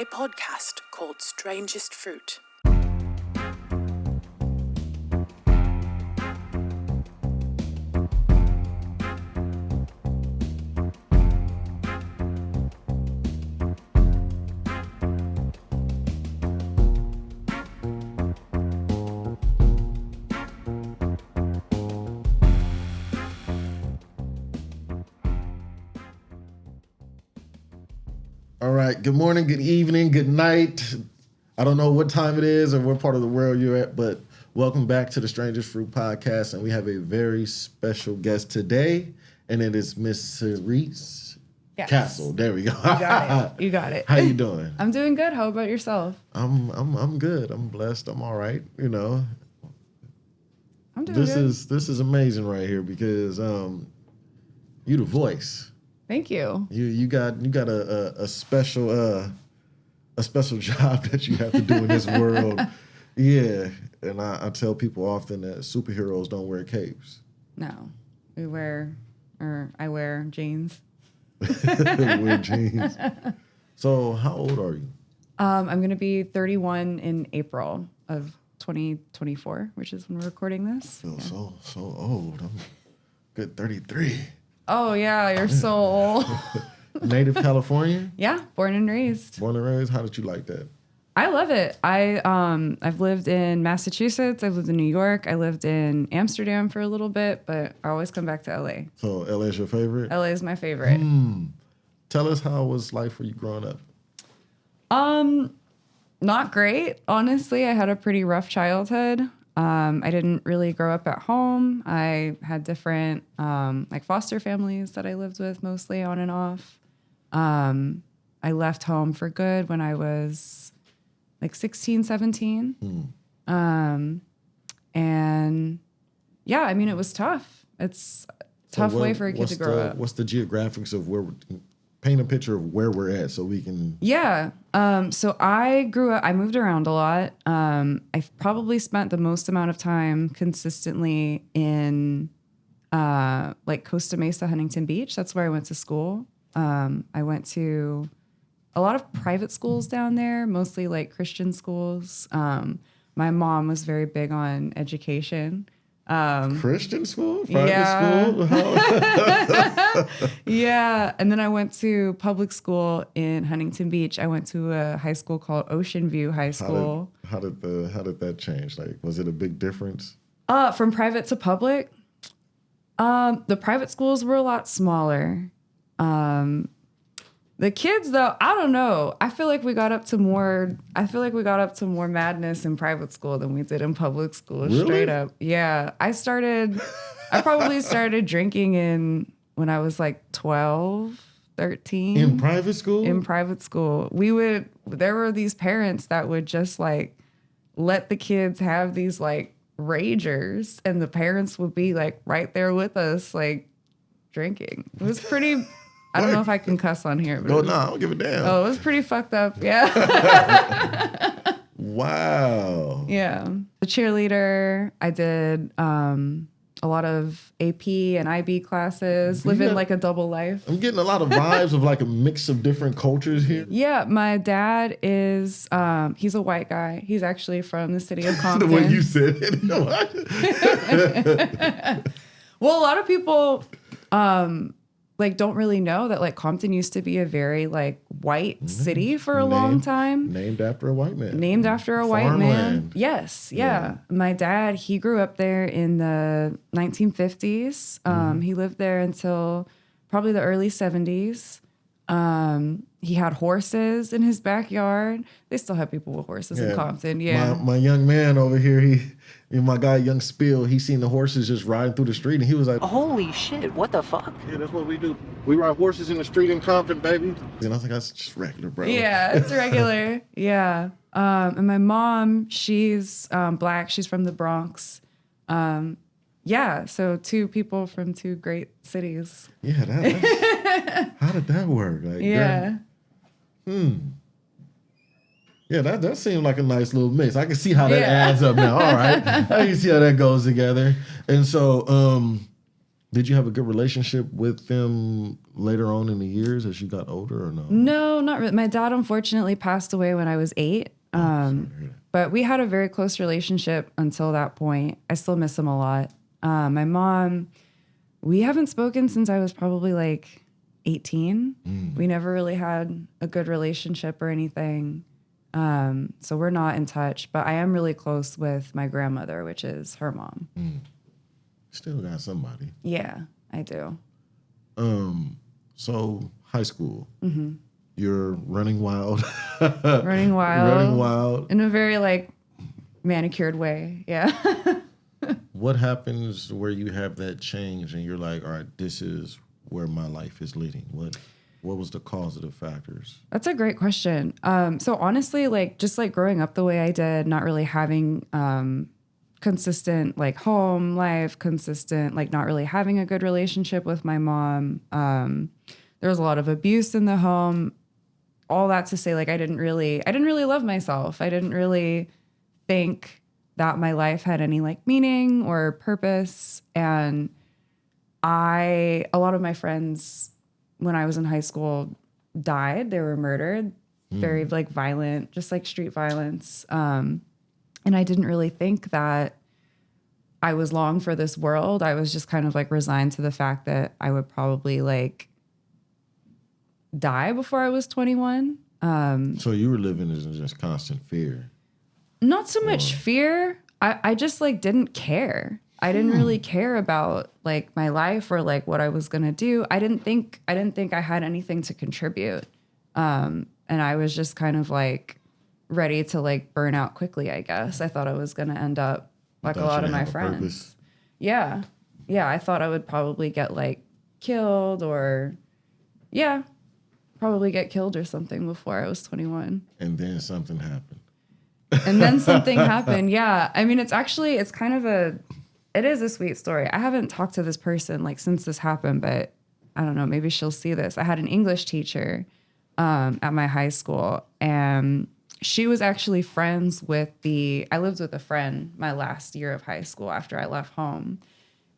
a podcast called Strangest Fruit. All right. Good morning, good evening, good night. I don't know what time it is or what part of the world you're at, but welcome back to the Strangest Fruit Podcast. And we have a very special guest today, and it is Miss Cerise Castle. There we go. You got it. How you doing? I'm doing good. How about yourself? I'm good. I'm blessed. I'm all right. You know. I'm doing good. This is amazing right here because you the voice. Thank you. You got a special job that you have to do in this world. Yeah, and I tell people often that superheroes don't wear capes. No, I wear jeans. Wear jeans. So how old are you? I'm going to be 31 in April of 2024, which is when we're recording this. I feel so old. I'm good 33. Oh, yeah, you're so old. Native California? Yeah, born and raised. Born and raised? How did you like that? I love it. I've lived in Massachusetts. I've lived in New York. I lived in Amsterdam for a little bit, but I always come back to LA. So LA is your favorite? LA is my favorite. Tell us how was life for you growing up? Not great. Honestly, I had a pretty rough childhood. I didn't really grow up at home. I had different like foster families that I lived with mostly on and off. I left home for good when I was like 16, 17. And yeah, I mean, it was tough. It's a tough way for a kid to grow up. What's the geographics of where paint a picture of where we're at so we can... Yeah. So I grew up, I moved around a lot. I probably spent the most amount of time consistently in like Costa Mesa, Huntington Beach. That's where I went to school. I went to a lot of private schools down there, mostly like Christian schools. My mom was very big on education. Christian school? Private school? Yeah. And then I went to public school in Huntington Beach. I went to a high school called Ocean View High School. How did that change? Like, was it a big difference? From private to public? The private schools were a lot smaller. The kids, though, I don't know. I feel like we got up to more madness in private school than we did in public school. Really? Straight up. Yeah. I probably started drinking when I was like 12, 13. In private school? In private school. There were these parents that would just like let the kids have these like ragers, and the parents would be like right there with us, like drinking. It was pretty... I don't know if I can cuss on here. No, I don't give a damn. Oh, it was pretty fucked up. Yeah. Wow. Yeah. The cheerleader. I did a lot of AP and IB classes, living like a double life. I'm getting a lot of vibes of like a mix of different cultures here. Yeah. My dad is, he's a white guy. He's actually from the city of Compton. The way you said it. Well, a lot of people... like don't really know that like Compton used to be a very like white city for a long time. Named after a white man. Named after a white man. Farmland. Yes, yeah. My dad, he grew up there in the 1950s. He lived there until probably the early 70s. He had horses in his backyard. They still have people with horses in Compton. Yeah. My young man over here, my guy, Young Spill, he seen the horses just riding through the street, and he was like, holy shit, what the fuck? Yeah, that's what we do. We ride horses in the street in Compton, baby. And I was like, that's just regular, bro. Yeah, it's regular. Yeah. And my mom, she's Black. She's from the Bronx. Yeah, so two people from two great cities. Yeah, how did that work? Like, yeah. Yeah, that seemed like a nice little mix. I can see how that adds up now. All right. I can see how that goes together. And so Did you have a good relationship with them later on in the years as you got older or no? No, not really. My dad unfortunately passed away when I was 8. But we had a very close relationship until that point. I still miss him a lot. My mom, we haven't spoken since I was probably like 18. We never really had a good relationship or anything. So we're not in touch, but I am really close with my grandmother, which is her mom. Still got somebody. Yeah, I do. So high school, you're running wild. Running wild. Running wild. In a very like manicured way. Yeah. What happens where you have that change and you're like, all right, this is where my life is leading? What was the causative factors? That's a great question. So honestly, like just like growing up the way I did, not really having consistent like home life, consistent like not really having a good relationship with my mom. There was a lot of abuse in the home. All that to say, like I didn't really love myself. I didn't really think that my life had any like meaning or purpose. And a lot of my friends when I was in high school died. They were murdered, very like violent, just like street violence. And I didn't really think that I was long for this world. I was just kind of like resigned to the fact that I would probably like die before I was 21. So you were living in just constant fear. Not so much fear. I just like didn't care. I didn't really care about like my life or like what I was going to do. I didn't think I had anything to contribute. And I was just kind of like ready to like burn out quickly, I guess. I thought I was going to end up like a lot of my friends. Yeah. Yeah. I thought I would probably get like killed or probably get killed or something before I was 21. And then something happened. Yeah. I mean, it is a sweet story. I haven't talked to this person like since this happened, but I don't know, maybe she'll see this. I had an English teacher at my high school, and she was actually friends with I lived with a friend my last year of high school after I left home.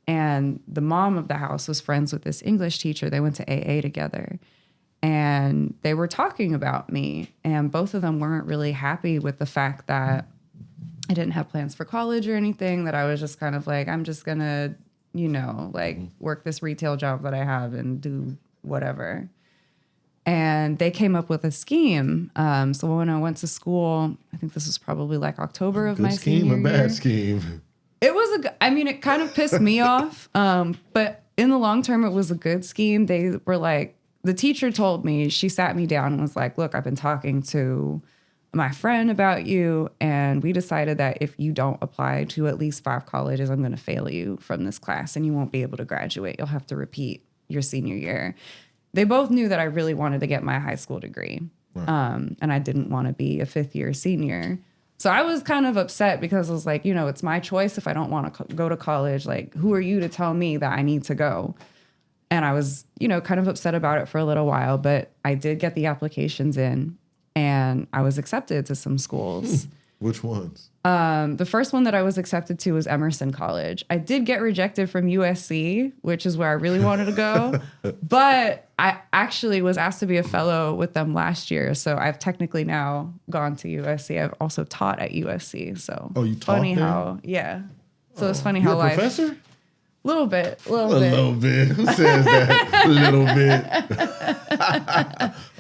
And the mom of the house was friends with this English teacher. They went to AA together. And they were talking about me. And both of them weren't really happy with the fact that I didn't have plans for college or anything, that I was just kind of like, I'm just going to, work this retail job that I have and do whatever. And they came up with a scheme. So when I went to school, I think this was probably like October of my senior year. Bad scheme? It was it kind of pissed me off. But in the long term, it was a good scheme. They were like, the teacher told me, she sat me down and was like, look, I've been talking to my friend about you, and we decided that if you don't apply to at least 5 colleges, I'm going to fail you from this class and you won't be able to graduate. You'll have to repeat your senior year. They both knew that I really wanted to get my high school degree. Right. And I didn't want to be a 5th year senior. So I was kind of upset because I was like, it's my choice if I don't want to go to college. Like, who are you to tell me that I need to go? And I was, kind of upset about it for a little while, but I did get the applications in and I was accepted to some schools. Which ones? The first one that I was accepted to was Emerson College. I did get rejected from USC, which is where I really wanted to go. But I actually was asked to be a fellow with them last year. So I've technically now gone to USC. I've also taught at USC. So you taught funny there? How, yeah. So it's funny how You're a life. Professor? Little bit. A little bit. Who says that? A little bit.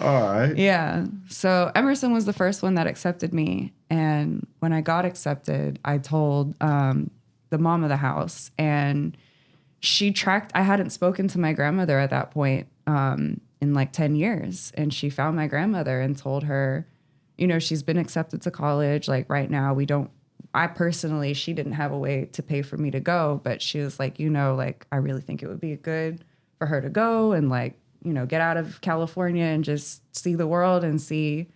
All right. Yeah. So Emerson was the first one that accepted me. And when I got accepted, I told the mom of the house, and I hadn't spoken to my grandmother at that point in like 10 years. And she found my grandmother and told her, she's been accepted to college. Like right now, she didn't have a way to pay for me to go, but she was like, I really think it would be good for her to go and like, get out of California and just see the world and see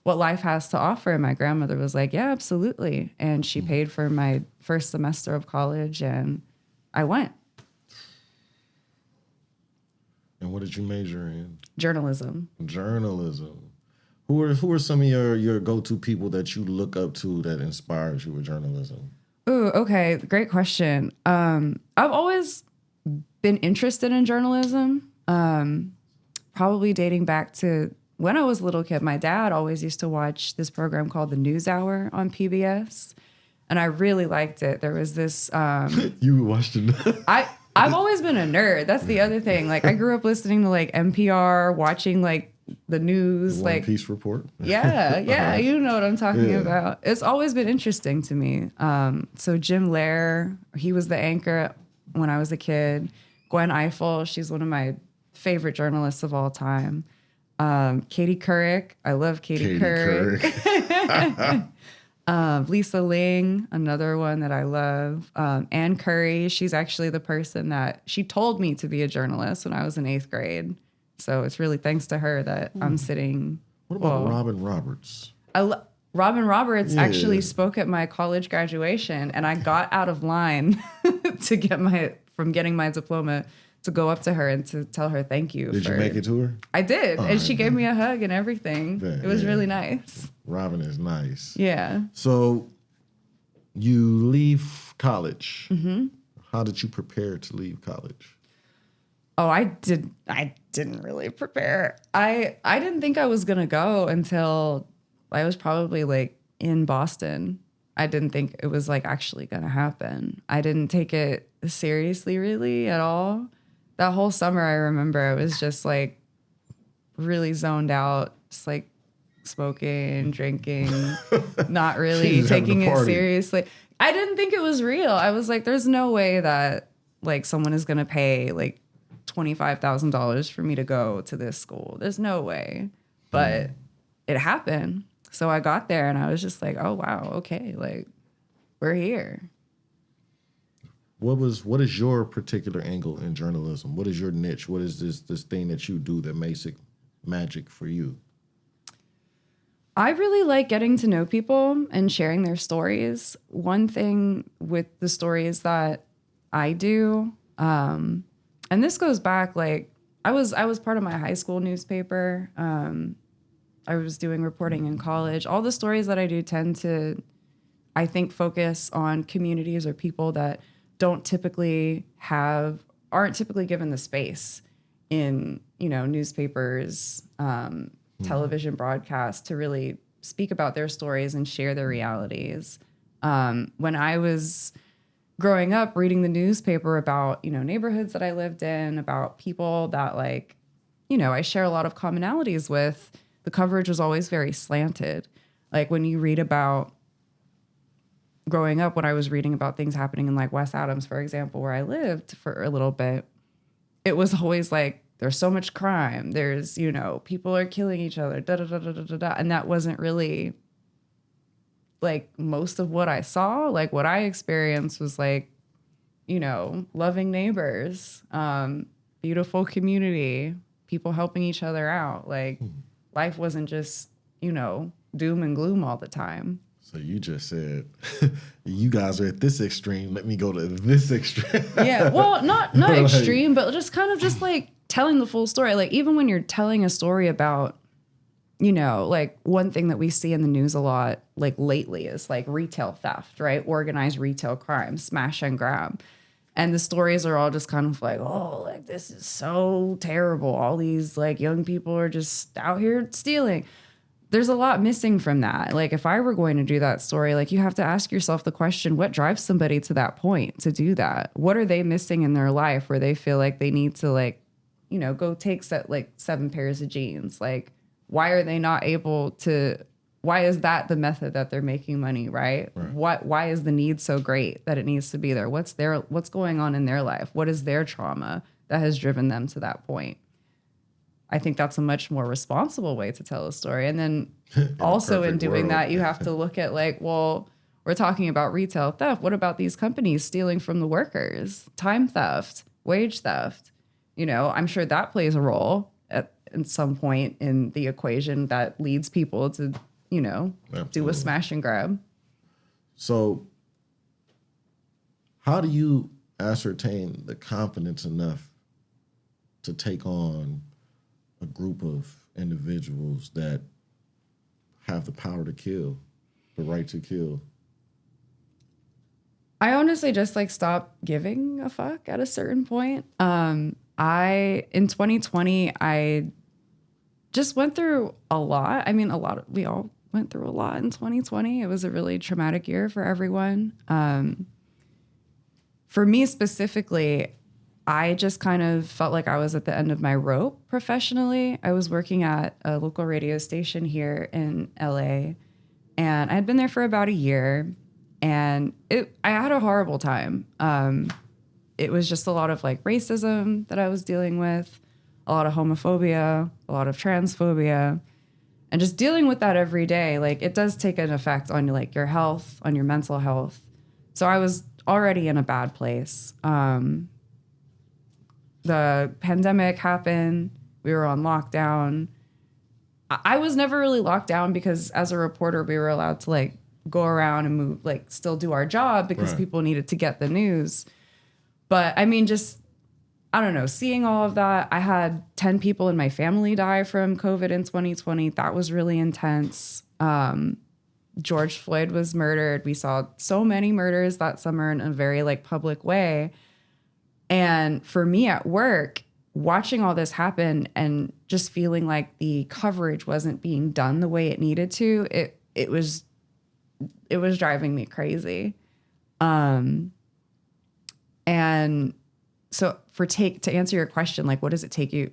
what life has to offer. And my grandmother was like, yeah, absolutely. And she paid for my first semester of college and I went. And what did you major in? Journalism. Who are some of your go-to people that you look up to that inspires you with journalism? Ooh, okay. Great question. I've always been interested in journalism, probably dating back to when I was a little kid. My dad always used to watch this program called The News Hour on PBS, and I really liked it. There was this. You watched it. I've always been a nerd. That's the other thing. Like I grew up listening to like NPR, watching like the news, One like Piece report. yeah, you know what I'm talking about. It's always been interesting to me. So Jim Lehrer, he was the anchor when I was a kid. Gwen Ifill, she's one of my favorite journalists of all time. Katie Couric, I love Katie Couric. Lisa Ling, another one that I love. Ann Curry, she's actually the person that she told me to be a journalist when I was in 8th grade. So it's really thanks to her that I'm sitting. What about Robin Roberts? Robin Roberts actually spoke at my college graduation, and I got out of line to getting my diploma to go up to her and to tell her thank you. Did you make it to her? I did, and she gave me a hug and everything. It was really nice. Robin is nice. Yeah. So you leave college. Mm-hmm. How did you prepare to leave college? Oh, I didn't really prepare. I didn't think I was gonna go until I was probably like in Boston. I didn't think it was like actually gonna happen. I didn't take it seriously really at all. That whole summer I remember I was just like really zoned out, just like smoking, drinking, not really taking it seriously. I didn't think it was real. I was like, there's no way that like someone is gonna pay like $25,000 for me to go to this school. There's no way. But it happened. So I got there and I was just like, oh wow, okay, like we're here. What is your particular angle in journalism? What is your niche? What is this thing that you do that makes it magic for you? I really like getting to know people and sharing their stories. One thing with the stories that I do, and this goes back, like I was part of my high school newspaper. I was doing reporting in college. All the stories that I do tend to, I think, focus on communities or people that aren't typically given the space in, newspapers, television broadcasts to really speak about their stories and share their realities. When I was growing up reading the newspaper about, neighborhoods that I lived in, about people that I share a lot of commonalities with, the coverage was always very slanted. Like when you read about growing up, when I was reading about things happening in like West Adams, for example, where I lived for a little bit, it was always like, there's so much crime. There's, people are killing each other, da da da da da da. And that wasn't really like most of what I saw. Like what I experienced was like, loving neighbors, beautiful community, people helping each other out. Like life wasn't just, doom and gloom all the time. So you just said, you guys are at this extreme. Let me go to this extreme. Yeah, well, not extreme, but just kind of just like telling the full story. Like even when you're telling a story about, like one thing that we see in the news a lot, like lately is like retail theft, right? Organized retail crime, smash and grab. And the stories are all just kind of like, oh, like this is so terrible. All these like young people are just out here stealing. There's a lot missing from that. Like if I were going to do that story, like you have to ask yourself the question, what drives somebody to that point to do that? What are they missing in their life where they feel like they need to like, go take 7 pairs of jeans? Like, why are they not able to, why is that the method that they're making money, right? Why is the need so great that it needs to be there? What's going on in their life? What is their trauma that has driven them to that point? I think that's a much more responsible way to tell a story. And then also in doing that, you have to look at like, well, we're talking about retail theft. What about these companies stealing from the workers? Time theft, wage theft. I'm sure that plays a role at some point in the equation that leads people to, do a smash and grab. So how do you ascertain the confidence enough to take on a group of individuals that have the power to kill, the right to kill? I honestly just like stopped giving a fuck at a certain point. In 2020, I just went through a lot. I mean, we all went through a lot in 2020. It was a really traumatic year for everyone. For me specifically, I just kind of felt like I was at the end of my rope professionally. I was working at a local radio station here in LA, and I had been there for about a year, and I had a horrible time. It was just a lot of like racism that I was dealing with, a lot of homophobia, a lot of transphobia, and just dealing with that every day. Like it does take an effect on like your health, on your mental health. So I was already in a bad place. The pandemic happened. We were on lockdown. I was never really locked down because as a reporter, we were allowed to like go around and move, like still do our job because people needed to get the news. But I mean, just, I don't know, seeing all of that. I had 10 people in my family die from COVID in 2020. That was really intense. George Floyd was murdered. We saw so many murders that summer in a very like public way. And for me at work, watching all this happen and just feeling like the coverage wasn't being done the way it needed to, it was driving me crazy. And so to answer your question, like, what does it take you?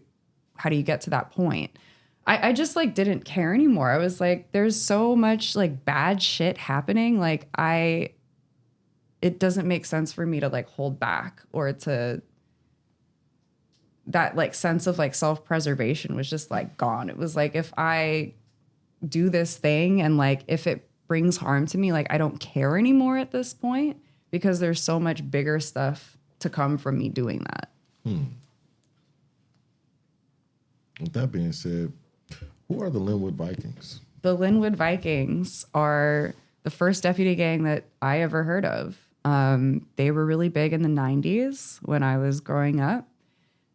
How do you get to that point? I just like didn't care anymore. I was like, there's so much like bad shit happening. Like it doesn't make sense for me to like hold back or to that like sense of like self-preservation was just like gone. It was like, if I do this thing and like, if it brings harm to me, like I don't care anymore at this point because there's so much bigger stuff to come from me doing that. With that being said, who are the Linwood Vikings? The Linwood Vikings are the first deputy gang that I ever heard of. They were really big in the 90s when I was growing up.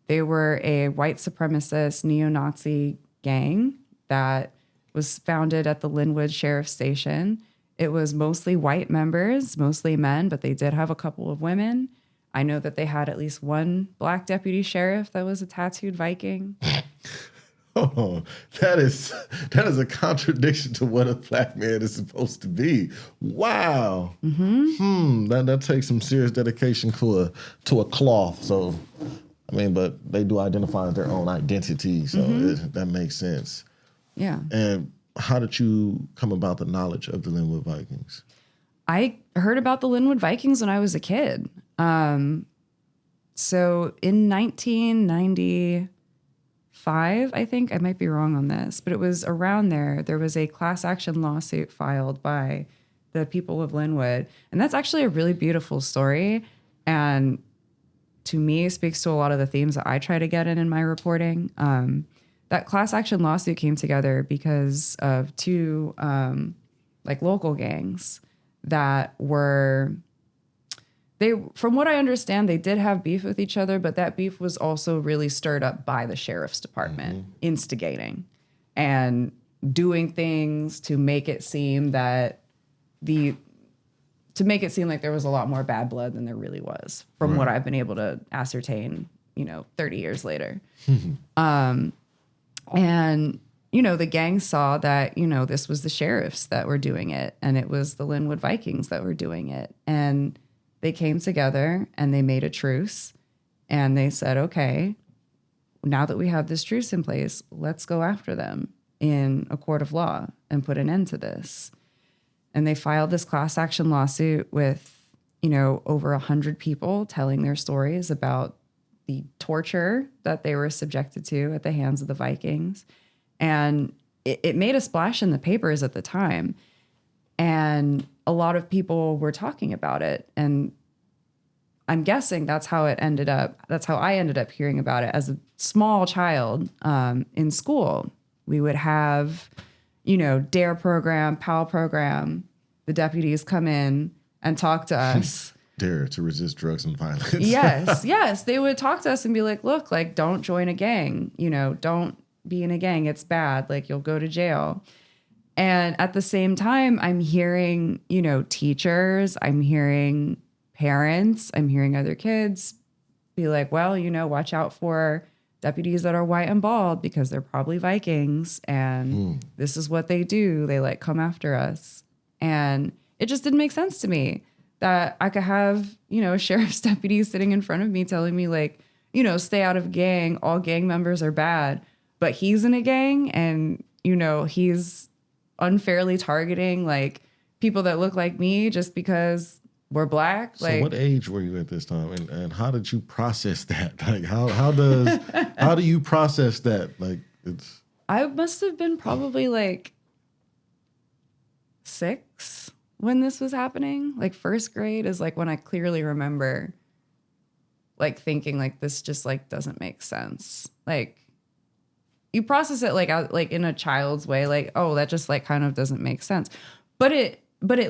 They were a white supremacist neo-Nazi gang that was founded at the Linwood Sheriff's Station. It was mostly white members, mostly men, but they did have a couple of women. I know that they had at least one black deputy sheriff that was a tattooed Viking. Oh, that is a contradiction to what a black man is supposed to be. Wow. That takes some serious dedication to a cloth. So, I mean, but they do identify as their own identity, so that makes sense. Yeah. And how did you come about the knowledge of the Linwood Vikings? I heard about the Linwood Vikings when I was a kid. So in 1995, I think, I might be wrong on this, but it was around there was a class action lawsuit filed by the people of Linwood. And that's actually a really beautiful story. And to me, speaks to a lot of the themes that I try to get in my reporting. That class action lawsuit came together because of two like local gangs that were... from what I understand, they did have beef with each other, but that beef was also really stirred up by the sheriff's department, instigating and doing things to make it seem like there was a lot more bad blood than there really was, from what I've been able to ascertain, 30 years later. And, the gang saw that, this was the sheriffs that were doing it, and it was the Linwood Vikings that were doing it. And they came together and they made a truce, and they said, okay, now that we have this truce in place, let's go after them in a court of law and put an end to this. And they filed this class action lawsuit with, over 100 people telling their stories about the torture that they were subjected to at the hands of the Vikings. And it made a splash in the papers at the time. And a lot of people were talking about it. And I'm guessing that's how I ended up hearing about it as a small child in school. We would have, DARE program, PAL program. The deputies come in and talk to us. DARE, to resist drugs and violence. Yes. They would talk to us and be like, look, like, don't join a gang. Don't be in a gang. It's bad. Like, you'll go to jail. And at the same time, I'm hearing, teachers, I'm hearing parents, I'm hearing other kids be like, well, watch out for deputies that are white and bald because they're probably Vikings and this is what they do. They like come after us. And it just didn't make sense to me that I could have, a sheriff's deputy sitting in front of me telling me like, stay out of gang. All gang members are bad, but he's in a gang and, he's unfairly targeting like people that look like me just because we're Black. So what age were you at this time, and how did you process that? Like how do you process that? Like I must have been probably like 6 when this was happening. Like first grade is like when I clearly remember like thinking like this just like doesn't make sense. Like you process it like in a child's way, like, oh, that just like kind of doesn't make sense. But it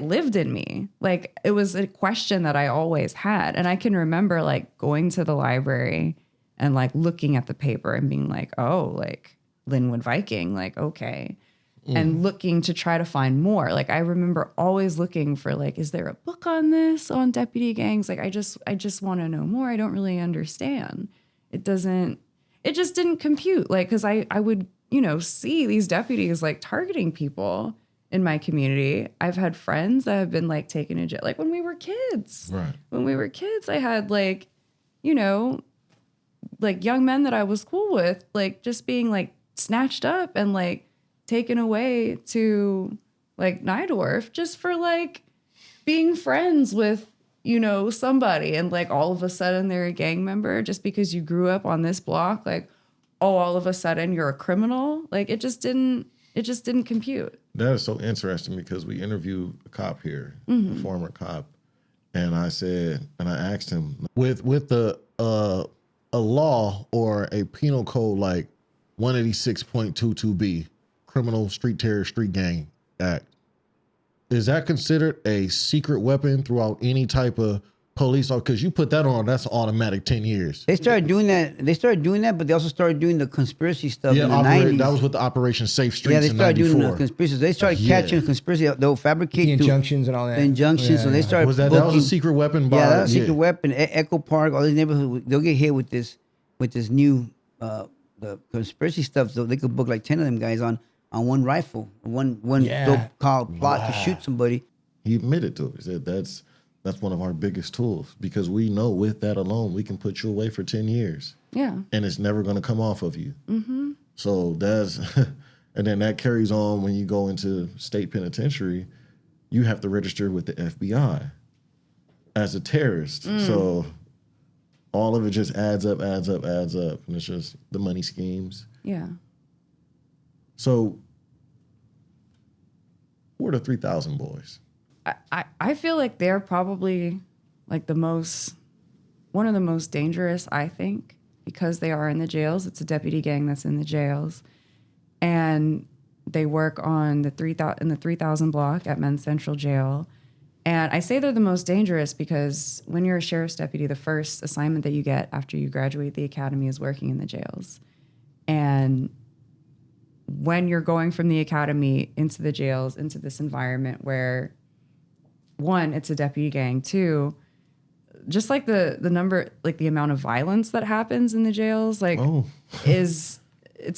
lived in me. Like it was a question that I always had. And I can remember like going to the library and like looking at the paper and being like, oh, like Linwood Viking, like, okay. And looking to try to find more. Like I remember always looking for like, is there a book on this, on deputy gangs? Like I just want to know more. I don't really understand. It just didn't compute. Like, cause I would, see these deputies like targeting people in my community. I've had friends that have been like taken to jail. Like when we were kids, right? When we were kids, I had like, like young men that I was cool with, like just being like snatched up and like taken away to like Nydorf just for like being friends with, somebody. And like all of a sudden they're a gang member just because you grew up on this block. Like, oh, all of a sudden you're a criminal. Like it just didn't compute. That is so interesting because we interviewed a cop here, a former cop, and I asked him with a law or a penal code like 186.22b, Criminal Street Terror Street Gang Act, is that considered a secret weapon throughout any type of police? Because you put that on, that's automatic 10 years. They started doing that, but they also started doing the conspiracy stuff in the 90s. That was with the Operation Safe Streets in 94. Yeah, they started doing the conspiracies. They started catching conspiracy. They'll fabricate the injunctions and all that. The injunctions, so they started that was a secret weapon? That was a secret weapon. Echo Park, all these neighborhoods, they'll get hit with this new the conspiracy stuff. So they could book like 10 of them guys on one rifle, one dope called plot to shoot somebody. He admitted to it. He said that's one of our biggest tools because we know with that alone we can put you away for 10 years. Yeah. And it's never going to come off of you. Mm-hmm. So that's, and then that carries on when you go into state penitentiary, you have to register with the FBI as a terrorist. So all of it just adds up. And it's just the money schemes. Yeah. So who are the 3,000 boys? I feel like they're probably like one of the most dangerous, I think, because they are in the jails. It's a deputy gang that's in the jails. And they work on the 3,000 block at Men's Central Jail. And I say they're the most dangerous because when you're a sheriff's deputy, the first assignment that you get after you graduate the academy is working in the jails. And when you're going from the academy into the jails, into this environment where, one, it's a deputy gang. Two, just like the number, like the amount of violence that happens in the jails, like it's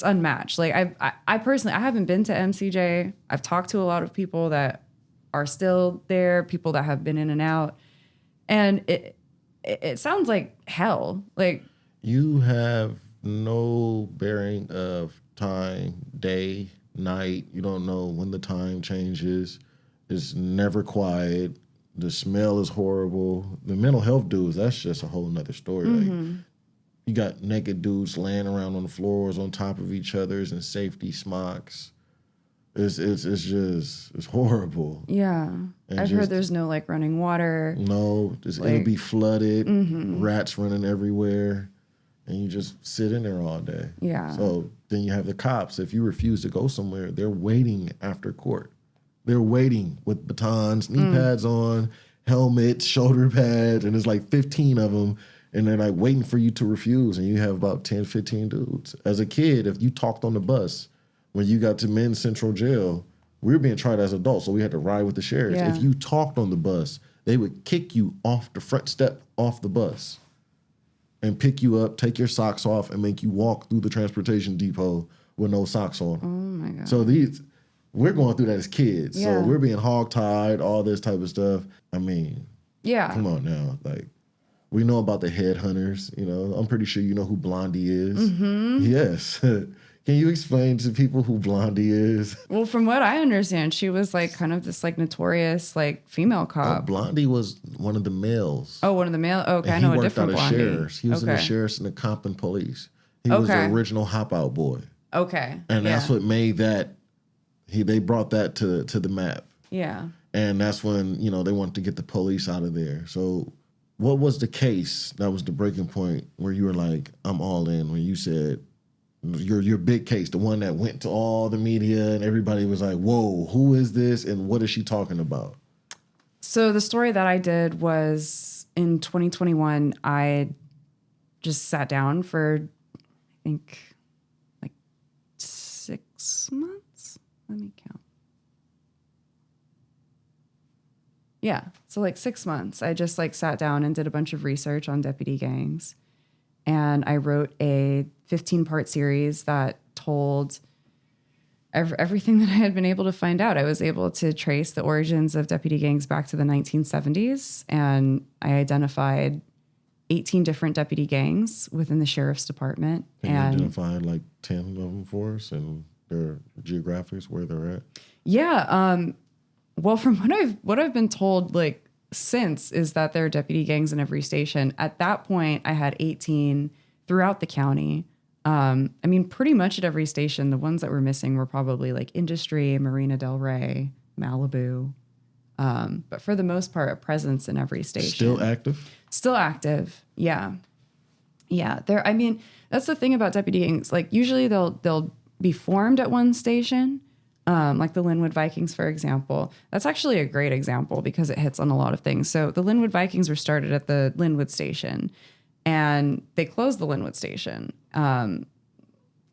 unmatched. Like I personally, I haven't been to MCJ. I've talked to a lot of people that are still there, people that have been in and out, and it sounds like hell. Like you have no bearing of time, day, night. You don't know when the time changes. It's never quiet. The smell is horrible. The mental health dudes, that's just a whole nother story. Like you got naked dudes laying around on the floors on top of each other's in safety smocks. It's horrible. Yeah. And I've heard there's no like running water. No, it'll be flooded, rats running everywhere, and you just sit in there all day. Yeah. So then you have the cops. If you refuse to go somewhere, they're waiting after court. They're waiting with batons, knee pads on, helmets, shoulder pads, and there's like 15 of them, and they're like waiting for you to refuse, and you have about 10, 15 dudes. As a kid, if you talked on the bus when you got to Men's Central Jail, we were being tried as adults, so we had to ride with the sheriffs. Yeah. If you talked on the bus, they would kick you off the front step off the bus and pick you up, take your socks off, and make you walk through the transportation depot with no socks on. Oh my God. So we're going through that as kids. Yeah. So we're being hogtied, all this type of stuff. I mean, Yeah. come on now. Like, we know about the headhunters. You know, I'm pretty sure you know who Blondie is. Mm-hmm. Yes. Can you explain to people who Blondie is? Well, from what I understand, she was like kind of this like notorious like female cop. Blondie was one of the males. Oh, one of the male. Okay, And I know he a worked different out of Blondie. sheriffs. He was in the sheriffs and the Compton police. He was the original hop out boy. Okay. And that's what made that. They brought that to the map. Yeah. And that's when, you know, they wanted to get the police out of there. So what was the case that was the breaking point where you were like, I'm all in, when you said your big case, the one that went to all the media and everybody was like, whoa, who is this and what is she talking about? So the story that I did was in 2021, I just sat down for, I think, like 6 months. Let me count. Yeah, so like 6 months. I just like sat down and did a bunch of research on deputy gangs. And I wrote a 15-part series that told everything that I had been able to find out. I was able to trace the origins of deputy gangs back to the 1970s, and I identified 18 different deputy gangs within the sheriff's department. Can you and identify like 10 of them for us and their geographics, where they're at? Yeah, well, from what I've been told, like since, is that there are deputy gangs in every station. At that point, I had 18 throughout the county. I mean, pretty much at every station. The ones that were missing were probably like Industry, Marina Del Rey, Malibu. But for the most part, a presence in every station. Still active? Still active. Yeah. Yeah. I mean, that's the thing about deputy gangs. Like usually they'll be formed at one station. Like the Linwood Vikings, for example. That's actually a great example because it hits on a lot of things. So the Linwood Vikings were started at the Linwood station, and they closed the Linwood station. Kind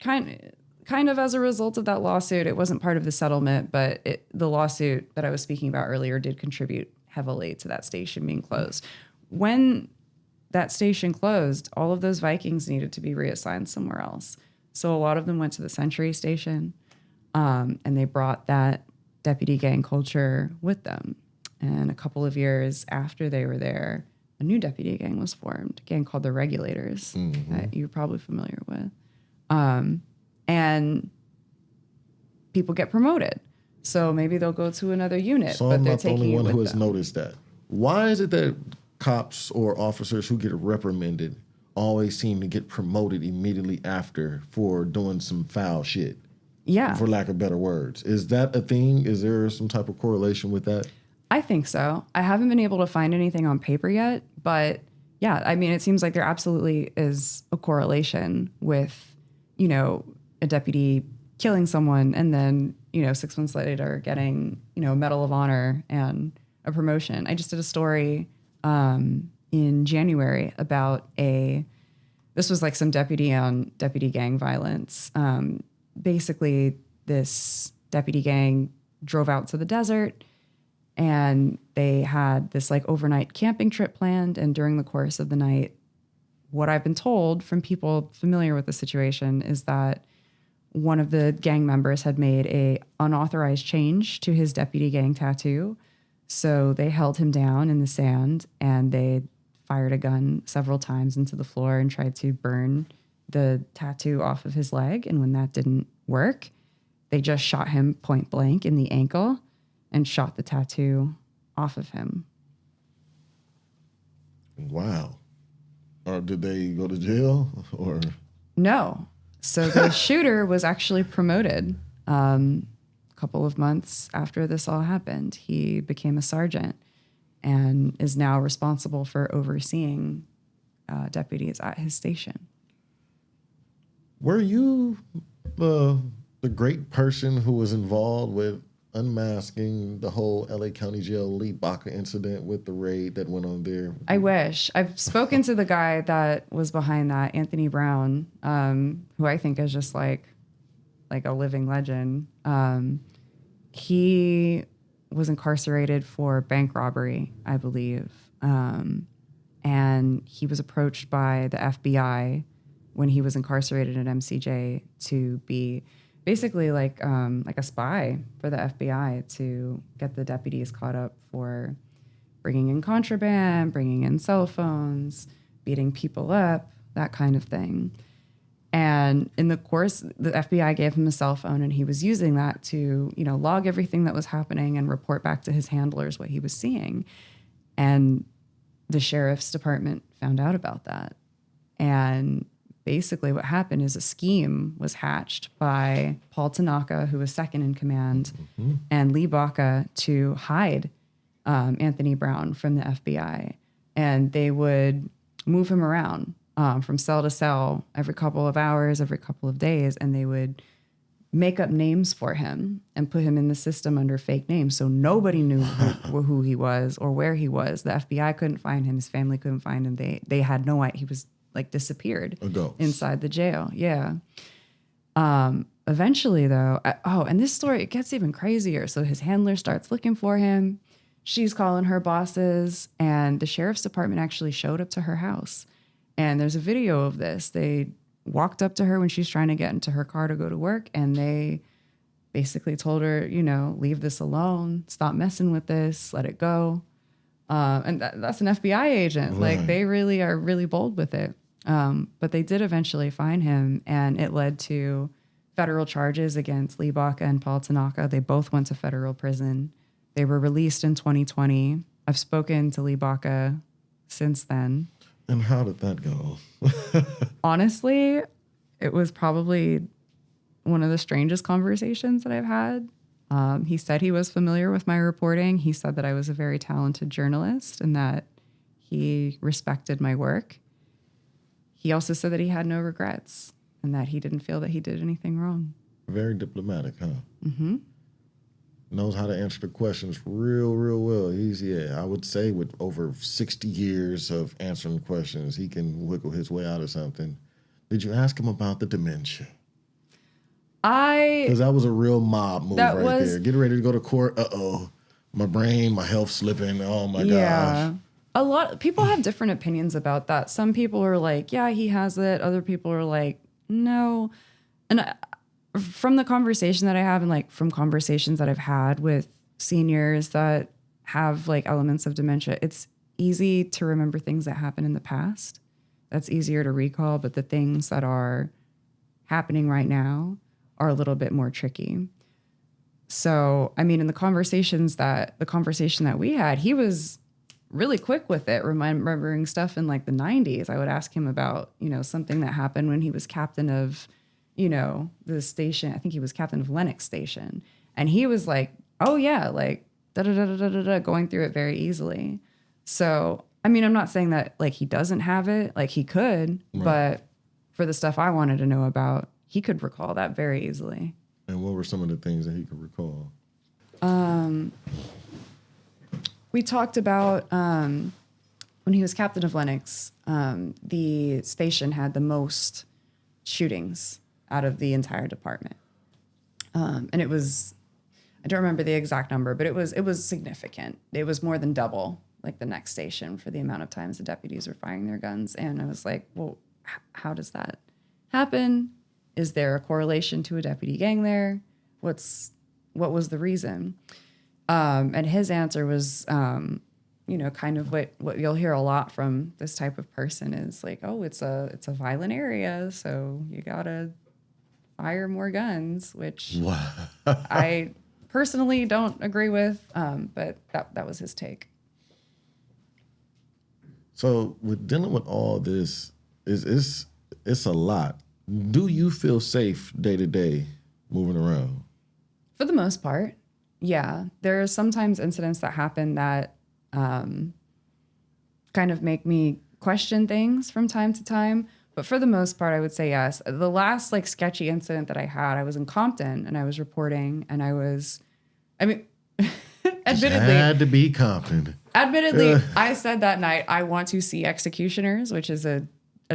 of as a result of that lawsuit. It wasn't part of the settlement, but the lawsuit that I was speaking about earlier did contribute heavily to that station being closed. When that station closed, all of those Vikings needed to be reassigned somewhere else. So a lot of them went to the Century station. And they brought that deputy gang culture with them. And a couple of years after they were there, a new deputy gang was formed, a gang called the Regulators, that you're probably familiar with. And people get promoted. So maybe they'll go to another unit, So but I'm they're not the taking only it one with who has them. noticed that. Why is it that cops or officers who get reprimanded always seem to get promoted immediately after for doing some foul shit? Yeah. For lack of better words. Is that a thing? Is there some type of correlation with that? I think so. I haven't been able to find anything on paper yet, but yeah, I mean, it seems like there absolutely is a correlation with, you know, a deputy killing someone and then, you know, 6 months later getting, you know, a Medal of Honor and a promotion. I just did a story in January about this was like some deputy on deputy gang violence. Basically, this deputy gang drove out to the desert and they had this like overnight camping trip planned. And during the course of the night, what I've been told from people familiar with the situation is that one of the gang members had made a unauthorized change to his deputy gang tattoo. So they held him down in the sand and they fired a gun several times into the floor and tried to burn the tattoo off of his leg. And when that didn't work, they just shot him point blank in the ankle and shot the tattoo off of him. Wow. Or did they go to jail? Or No. So the shooter was actually promoted a couple of months after this all happened. He became a sergeant and is now responsible for overseeing deputies at his station. were you the great person who was involved with unmasking the whole LA County Jail Lee Baca incident with the raid that went on there? I wish. I've spoken to the guy that was behind that, Anthony Brown, who I think is just like a living legend. he was incarcerated for bank robbery, I believe. And he was approached by the FBI when he was incarcerated at MCJ to be basically like a spy for the FBI to get the deputies caught up for bringing in contraband, bringing in cell phones, beating people up, that kind of thing. And in the course, the FBI gave him a cell phone, and he was using that to, log everything that was happening and report back to his handlers what he was seeing. And the sheriff's department found out about that. And basically what happened is a scheme was hatched by Paul Tanaka, who was second in command, and Lee Baca to hide Anthony Brown from the FBI. And they would move him around from cell to cell every couple of hours, every couple of days, and they would make up names for him and put him in the system under fake names. So nobody knew who he was or where he was. The FBI couldn't find him. His family couldn't find him. They had no idea. He was disappeared inside the jail. Yeah. Eventually though, and this story, it gets even crazier. So his handler starts looking for him. She's calling her bosses, and the sheriff's department actually showed up to her house. And there's a video of this. They walked up to her when she's trying to get into her car to go to work, and they basically told her, leave this alone, stop messing with this, let it go. And that's an FBI agent. Right. Like, they really are really bold with it. But they did eventually find him, and it led to federal charges against Lee Baca and Paul Tanaka. They both went to federal prison. They were released in 2020. I've spoken to Lee Baca since then. And how did that go? Honestly, it was probably one of the strangest conversations that I've had. He said he was familiar with my reporting. He said that I was a very talented journalist and that he respected my work. He also said that he had no regrets and that he didn't feel that he did anything wrong. Very diplomatic, huh? Mm-hmm. Knows how to answer the questions real, real well. I would say with over 60 years of answering questions, he can wiggle his way out of something. Did you ask him about the dementia? Because that was a real mob move there. Get ready to go to court. Uh-oh. My brain, my health slipping. Oh, my gosh. A lot of people have different opinions about that. Some people are like, yeah, he has it. Other people are like, no. And from the conversation that I have and from conversations that I've had with seniors that have elements of dementia, it's easy to remember things that happened in the past. That's easier to recall, but the things that are happening right now are a little bit more tricky. So, I mean, in the conversation that we had, he was really quick with it, remembering stuff in the 90s. I would ask him about, something that happened when he was captain of the station. I think he was captain of Lennox Station. And he was like, oh yeah, going through it very easily. So, I mean, I'm not saying that he doesn't have it, he could, right. But for the stuff I wanted to know about, he could recall that very easily. And what were some of the things that he could recall? We talked about when he was captain of Lennox, the station had the most shootings out of the entire department. And it was, I don't remember the exact number, but it was significant. It was more than double the next station for the amount of times the deputies were firing their guns. And I was like, well, how does that happen? Is there a correlation to a deputy gang there? What was the reason? And his answer was, kind of what you'll hear a lot from this type of person is it's a violent area, so you gotta fire more guns, which I personally don't agree with, but that was his take. So with dealing with all this, it's a lot. Do you feel safe day to day moving around? For the most part, yeah. There are sometimes incidents that happen that kind of make me question things from time to time. But for the most part, I would say yes. The last sketchy incident that I had, I was in Compton and I was reporting, and admittedly, had to be Compton. Admittedly, I said that night, I want to see Executioners, which is a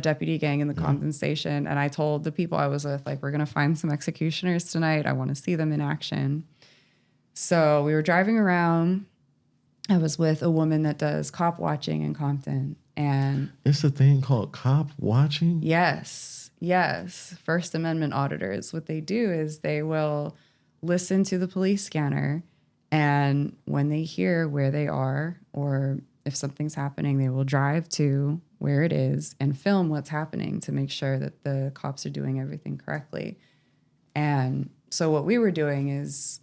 deputy gang in the Compton station. And I told the people I was with, we're going to find some Executioners tonight. I want to see them in action. So we were driving around. I was with a woman that does cop watching in Compton. And it's a thing called cop watching? yes. First Amendment auditors. What they do is they will listen to the police scanner. And when they hear where they are or if something's happening, they will drive to where it is and film what's happening to make sure that the cops are doing everything correctly. And so what we were doing is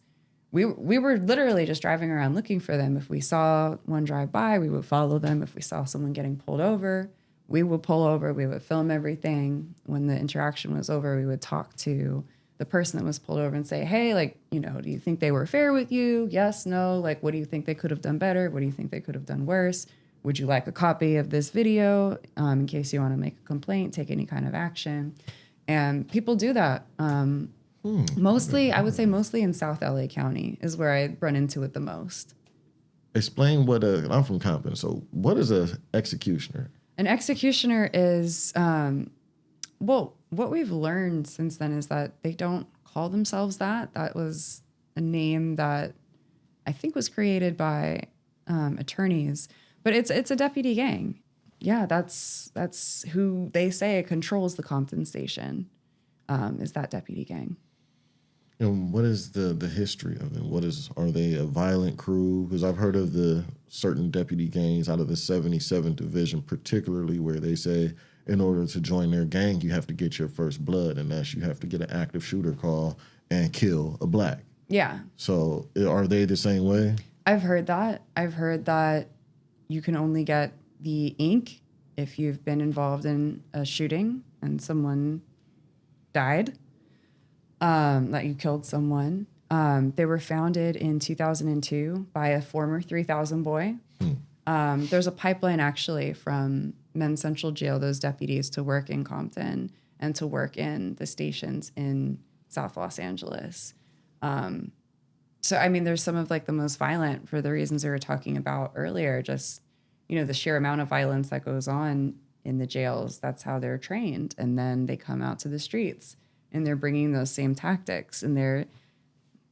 we were literally just driving around looking for them. If we saw one drive by, we would follow them. If we saw someone getting pulled over, we would pull over. We would film everything. When the interaction was over, we would talk to the person that was pulled over and say, hey, like, you know, do you think they were fair with you? Yes, no. Like, what do you think they could have done better? What do you think they could have done worse? Would you like a copy of this video in case you want to make a complaint, take any kind of action? And people do that. Mostly, I would say mostly in South LA County is where I run into it the most. Explain what I'm from Compton. So what is a executioner? An executioner is, well, what we've learned since then is that they don't call themselves that. That was a name that I think was created by attorneys, but it's a deputy gang. Yeah, that's who they say controls the Compton station, is that deputy gang. And what is the history of it? Are they a violent crew? Because I've heard of the certain deputy gangs out of the 77th Division, particularly where they say in order to join their gang, you have to get your first blood, and that's you have to get an active shooter call and kill a black. Yeah. So are they the same way? I've heard that. I've heard that you can only get the ink if you've been involved in a shooting and someone died. That you killed someone. They were founded in 2002 by a former 3000 boy. There's a pipeline actually from Men's Central Jail, those deputies, to work in Compton and to work in the stations in South Los Angeles. So, I mean, there's some of like the most violent for the reasons we were talking about earlier, just, you know, the sheer amount of violence that goes on in the jails. That's how they're trained. And then they come out to the streets. And they're bringing those same tactics, and they're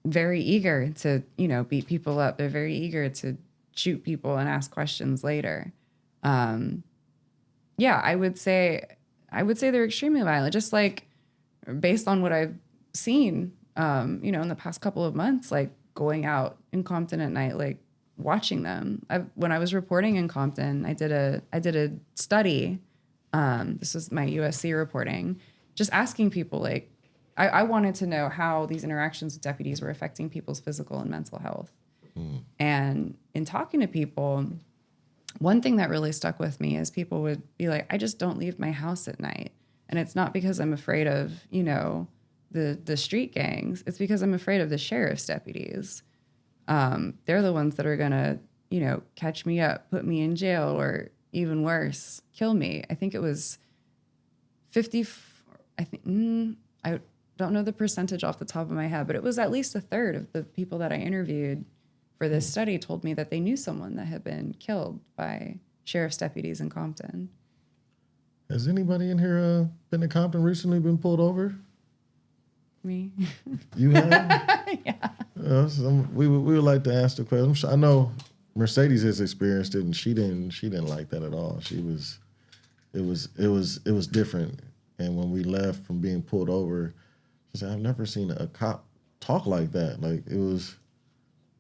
very eager to, you know, beat people up. They're very eager to shoot people and ask questions later. Yeah, I would say they're extremely violent. Just like based on what I've seen, you know, in the past couple of months, like going out in Compton at night, like watching them. When I was reporting in Compton, I did a study. This was my USC reporting. Just asking people, like, I wanted to know how these interactions with deputies were affecting people's physical and mental health. And in talking to people, one thing that really stuck with me is people would be like, I just don't leave my house at night. And it's not because I'm afraid of, you know, the street gangs. It's because I'm afraid of the sheriff's deputies. They're the ones that are going to, you know, catch me up, put me in jail, or even worse, kill me. I think it was 50... I don't know the percentage off the top of my head, but it was at least a third of the people that I interviewed for this study told me that they knew someone that had been killed by sheriff's deputies in Compton. Has anybody in here been to Compton recently, been pulled over? Me. You have? Yeah. We would like to ask the question. I know Mercedes has experienced it, and she didn't like that at all. It was different. And when we left from being pulled over, she said, I've never seen a cop talk like that. Like, it was,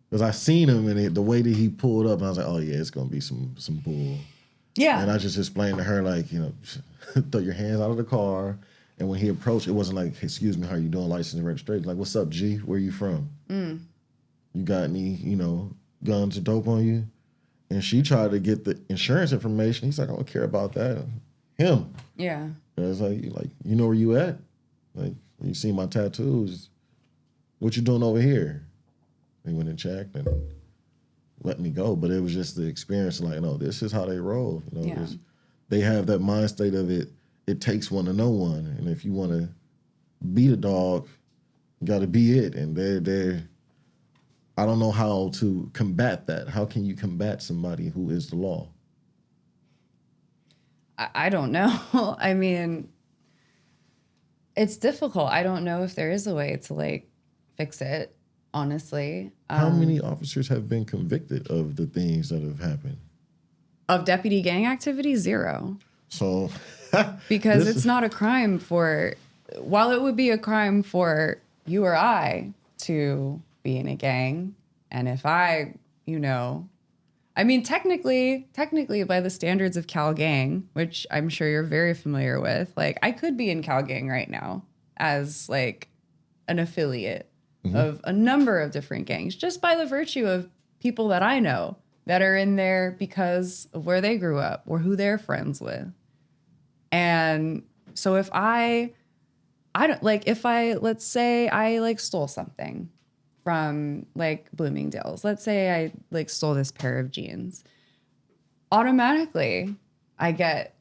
because I seen him and the way that he pulled up, and I was like, oh yeah, it's going to be some bull. Yeah. And I just explained to her, like, you know, throw your hands out of the car. And when he approached, it wasn't like, excuse me, how you doing, license and registration? Like, what's up, G? Where you from? You got any, you know, guns or dope on you? And she tried to get the insurance information. He's like, I don't care about that. Him. Yeah. It's like, you know where you at? Like, you see my tattoos. What you doing over here? He went and checked and let me go. But it was just the experience, like, no, this is how they roll. You know, Yeah. They have that mind state of it takes one to know one. And if you want to beat a dog, you got to be it. And they're I don't know how to combat that. How can you combat somebody who is the law? I don't know. I mean, it's difficult. I don't know if there is a way to like fix it. honestly. How many officers have been convicted of the things that have happened? Of deputy gang activity, 0. So, Because it's not a crime while it would be a crime for you or I to be in a gang, and if I, I mean, technically, by the standards of Cal Gang, which I'm sure you're very familiar with, like, I could be in Cal Gang right now as, like, an affiliate of a number of different gangs, just by the virtue of people that I know that are in there because of where they grew up or who they're friends with. And so if let's say I like stole something from like Bloomingdale's, let's say I like stole this pair of jeans, automatically I get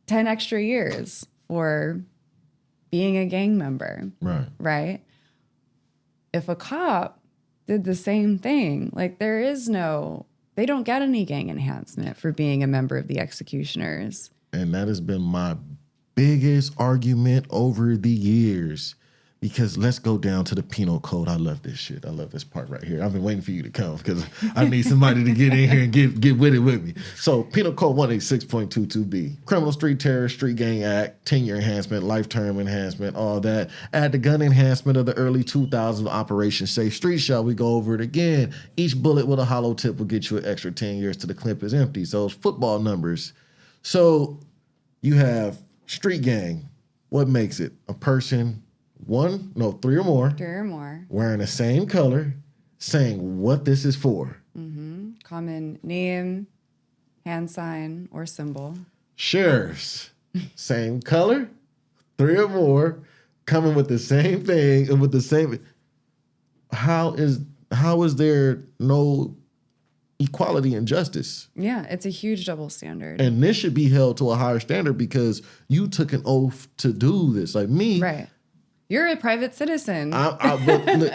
10 extra years for being a gang member. Right? If a cop did the same thing, like they don't get any gang enhancement for being a member of the Executioners. And that has been my biggest argument over the years. Because let's go down to the penal code. I love this shit. I love this part right here. I've been waiting for you to come because I need somebody to get in here and get with it with me. So penal code 186.22b, criminal street terror, street gang act, 10-year enhancement, life term enhancement, all that. Add the gun enhancement of the early 2000s Operation Safe Street Shot. We go over it again. Each bullet with a hollow tip will get you an extra 10 years till the clip is empty. So it's football numbers. So you have street gang. What makes it? A person... 3 or more. 3 or more. Wearing the same color, saying what this is for. Mm-hmm. Common name, hand sign, or symbol. Sheriffs, same color, 3 or more, coming with the same thing and with the same. How is there no equality and justice? Yeah, it's a huge double standard. And this should be held to a higher standard because you took an oath to do this. Like me. Right. You're a private citizen. But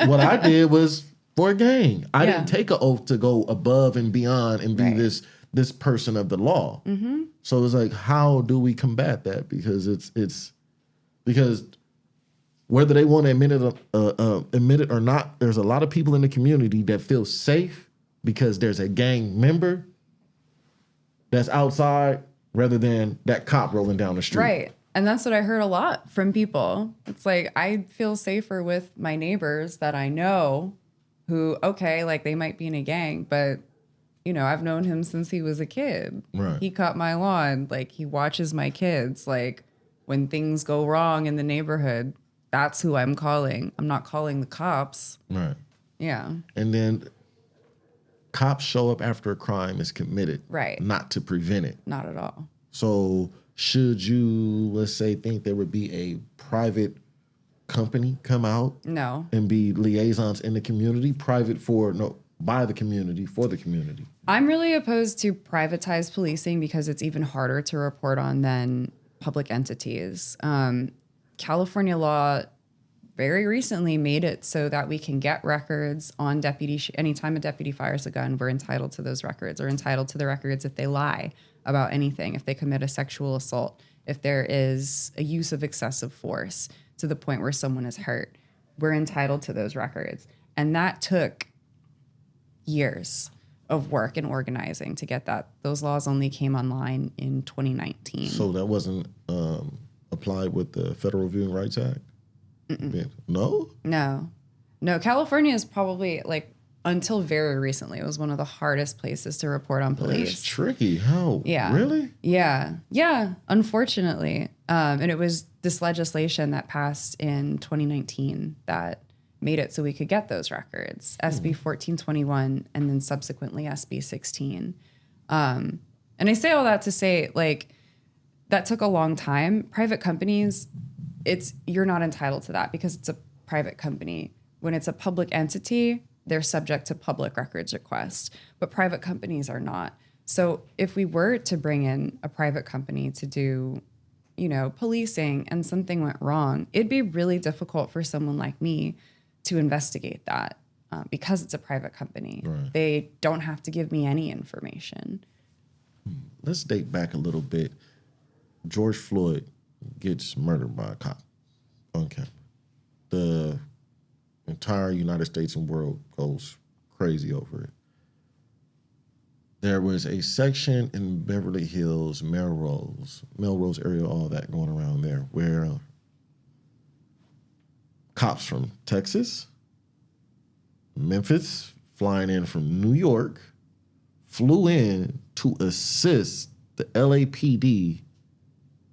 what I did was for a gang. I didn't take an oath to go above and beyond and be this person of the law. Mm-hmm. So it's like, how do we combat that? Because it's because whether they want to admit it or not, there's a lot of people in the community that feel safe because there's a gang member that's outside rather than that cop rolling down the street. Right. And that's what I heard a lot from people. It's like, I feel safer with my neighbors that I know who, okay, like they might be in a gang, but, I've known him since he was a kid. Right. He cut my lawn. Like, he watches my kids. Like, when things go wrong in the neighborhood, that's who I'm calling. I'm not calling the cops. Right. Yeah. And then cops show up after a crime is committed. Right. Not to prevent it. Not at all. So should you, let's say, think there would be a private company come out? No. And be liaisons in the community? By the community, for the community? I'm really opposed to privatized policing because it's even harder to report on than public entities. California law very recently made it so that we can get records on anytime a deputy fires a gun, we're entitled to those records, or entitled to the records if they lie about anything, if they commit a sexual assault, if there is a use of excessive force to the point where someone is hurt. We're entitled to those records. And that took years of work and organizing to get that. Those laws only came online in 2019. So that wasn't applied with the Federal Viewing Rights Act? No? No, California is probably, like, until very recently, it was one of the hardest places to report on police. It's tricky. How? Yeah. Really? Yeah, unfortunately. And it was this legislation that passed in 2019 that made it so we could get those records, SB 1421 and then subsequently SB 16. And I say all that to say, like, that took a long time. Private companies, you're not entitled to that because it's a private company. When it's a public entity, they're subject to public records requests, but private companies are not. So if we were to bring in a private company to do, policing and something went wrong, it'd be really difficult for someone like me to investigate that because it's a private company. Right. They don't have to give me any information. Let's date back a little bit. George Floyd gets murdered by a cop on camera. The entire United States and world goes crazy over it. There was a section in Beverly Hills, Melrose area, all that going around there, where cops from Texas, Memphis, flying in from New York, flew in to assist the LAPD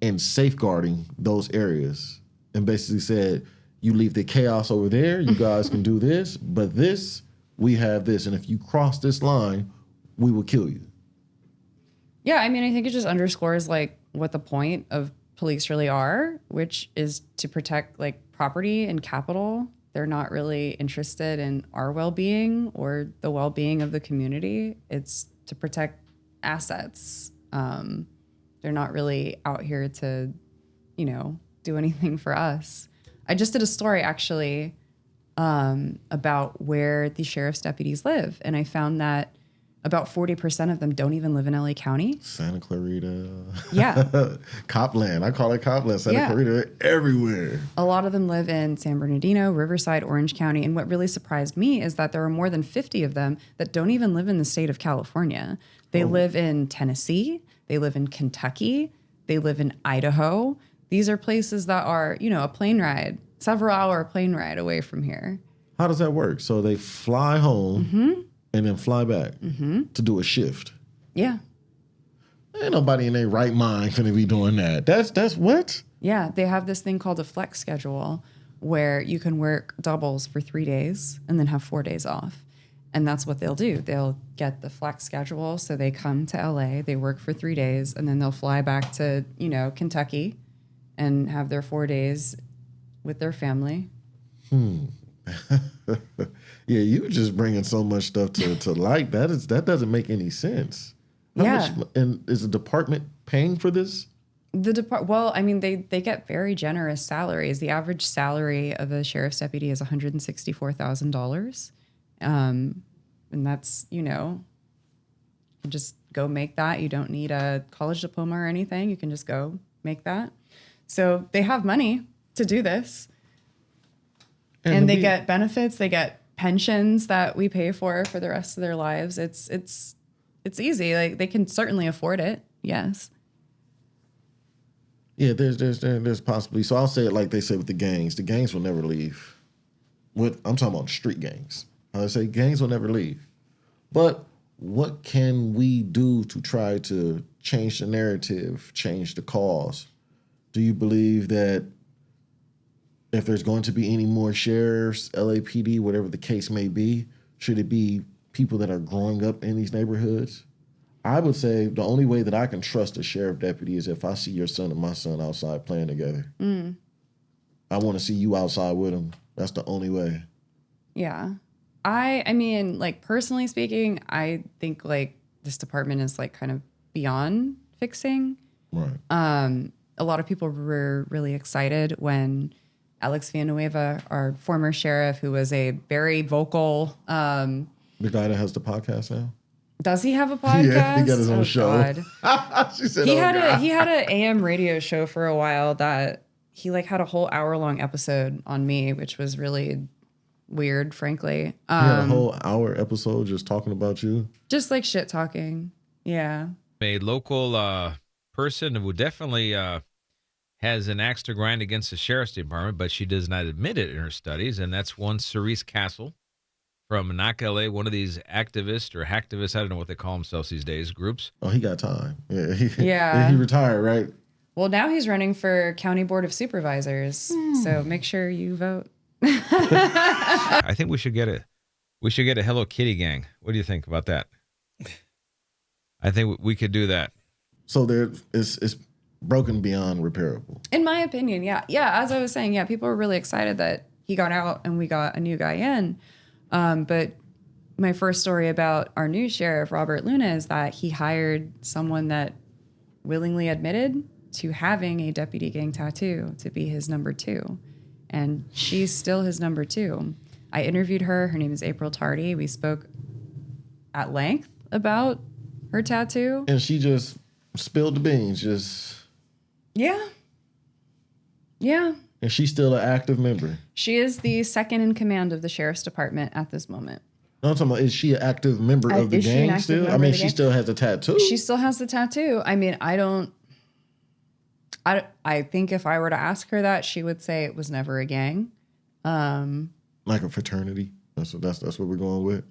in safeguarding those areas, and basically said, you leave the chaos over there, you guys can do this, but this, we have this, and if you cross this line, we will kill you. Yeah, I mean, I think it just underscores like what the point of police really are, which is to protect like property and capital. They're not really interested in our well-being or the well-being of the community. It's to protect assets. They're not really out here to, do anything for us. I just did a story actually about where the sheriff's deputies live, and I found that about 40% of them don't even live in LA County. Santa Clarita. Yeah. Copland. I call it Copland. Santa Clarita, everywhere. A lot of them live in San Bernardino, Riverside, Orange County. And what really surprised me is that there are more than 50 of them that don't even live in the state of California. They live in Tennessee. They live in Kentucky. They live in Idaho. These are places that are, a plane ride, several hour plane ride away from here. How does that work? So they fly home and then fly back to do a shift. Yeah. Ain't nobody in their right mind finna be doing that. That's what? Yeah, they have this thing called a flex schedule where you can work doubles for 3 days and then have 4 days off. And that's what they'll do. They'll get the flex schedule. So they come to LA, they work for 3 days, and then they'll fly back to, Kentucky and have their 4 days with their family. Yeah, you just bringing so much stuff to light. That doesn't make any sense. How much, and is the department paying for this? Well, I mean, they get very generous salaries. The average salary of a sheriff's deputy is $164,000. And that's, you just go make that. You don't need a college diploma or anything. You can just go make that. So they have money to do this. And they get benefits. They get pensions that we pay for the rest of their lives. It's easy. Like they can certainly afford it. Yes. Yeah, there's possibly. So I'll say it like they say with the gangs. The gangs will never leave. I'm talking about street gangs. I say gangs will never leave. But what can we do to try to change the narrative, change the cause? Do you believe that if there's going to be any more sheriffs, LAPD, whatever the case may be, should it be people that are growing up in these neighborhoods? I would say the only way that I can trust a sheriff deputy is if I see your son and my son outside playing together. I want to see you outside with them. That's the only way. Yeah. I mean, like personally speaking, I think like this department is like kind of beyond fixing. Right. A lot of people were really excited when Alex Villanueva, our former sheriff, who was a very vocal. The guy that has the podcast now? Does he have a podcast? Yeah, he got his own show. God. She said, he had an AM radio show for a while that he like had a whole hour-long episode on me, which was really weird, frankly. He had a whole hour episode just talking about you? Just like shit talking. Yeah. A local person who definitely has an axe to grind against the sheriff's department, but she does not admit it in her studies, and that's one Cerise Castle from Monaca, LA, one of these activists or hacktivists, I don't know what they call themselves these days, groups. Oh, he got time. Yeah. Yeah. He retired, right? Well, now he's running for County Board of Supervisors, so make sure you vote. I think we should get a Hello Kitty gang. What do you think about that? I think we could do that. So it's broken beyond repairable. In my opinion, yeah. Yeah, as I was saying, yeah, people were really excited that he got out and we got a new guy in. But my first story about our new sheriff, Robert Luna, is that he hired someone that willingly admitted to having a deputy gang tattoo to be his number 2. And she's still his number 2. I interviewed her. Her name is April Tardy. We spoke at length about her tattoo. And she just spilled the beans, just... Yeah. Yeah. And she's still an active member. She is the second in command of the sheriff's department at this moment. No, I'm talking about, is she an active member of the Is she an gang active still? I member mean, of the she gang? still has a tattoo. She still has the tattoo. I mean, I think if I were to ask her that, she would say it was never a gang. Like a fraternity. That's what we're going with.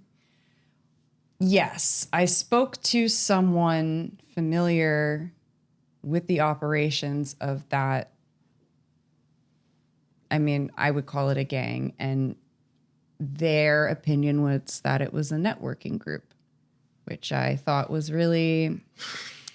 Yes, I spoke to someone familiar with the operations of that. I mean, I would call it a gang, and their opinion was that it was a networking group, which I thought was really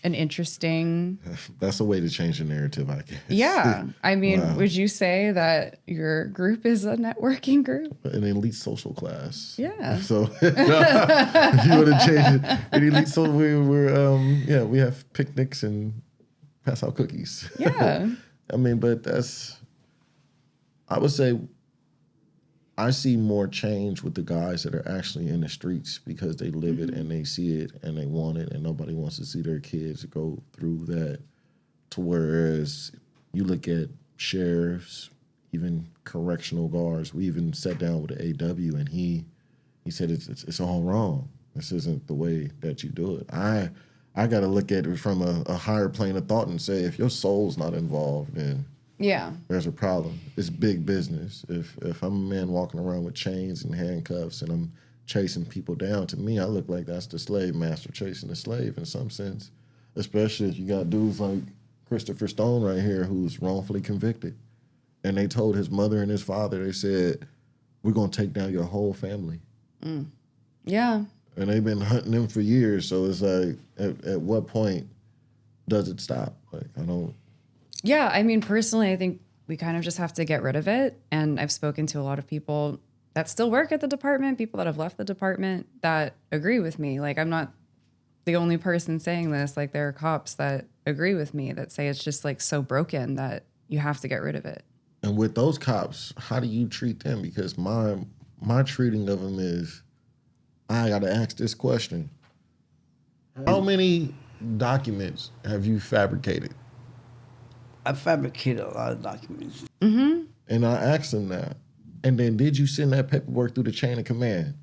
an interesting. That's a way to change the narrative, I guess. Yeah. I mean, Wow. would you say that your group is a networking group? An elite social class. Yeah. So if you want to change it, an elite social, we have picnics and pass out cookies. Yeah. I mean, but I would say I see more change with the guys that are actually in the streets because they live it and they see it and they want it, and nobody wants to see their kids go through that. To whereas you look at sheriffs, even correctional guards. We even sat down with the AW and he said it's all wrong. This isn't the way that you do it. I got to look at it from a higher plane of thought and say, if your soul's not involved, then Yeah. there's a problem. It's big business. If I'm a man walking around with chains and handcuffs and I'm chasing people down, to me, I look like that's the slave master chasing the slave in some sense, especially if you got dudes like Christopher Stone right here who's wrongfully convicted. And they told his mother and his father, they said, we're going to take down your whole family. Yeah. And they've been hunting him for years. So it's like, at what point does it stop? Like, I don't. Yeah, I mean, personally, I think we kind of just have to get rid of it. And I've spoken to a lot of people that still work at the department, people that have left the department that agree with me. Like, I'm not the only person saying this. Like, there are cops that agree with me that say it's just like so broken that you have to get rid of it. And with those cops, how do you treat them? Because my treating of them is, I got to ask this question. How many documents have you fabricated? I fabricated a lot of documents. And I asked them that. And then did you send that paperwork through the chain of command?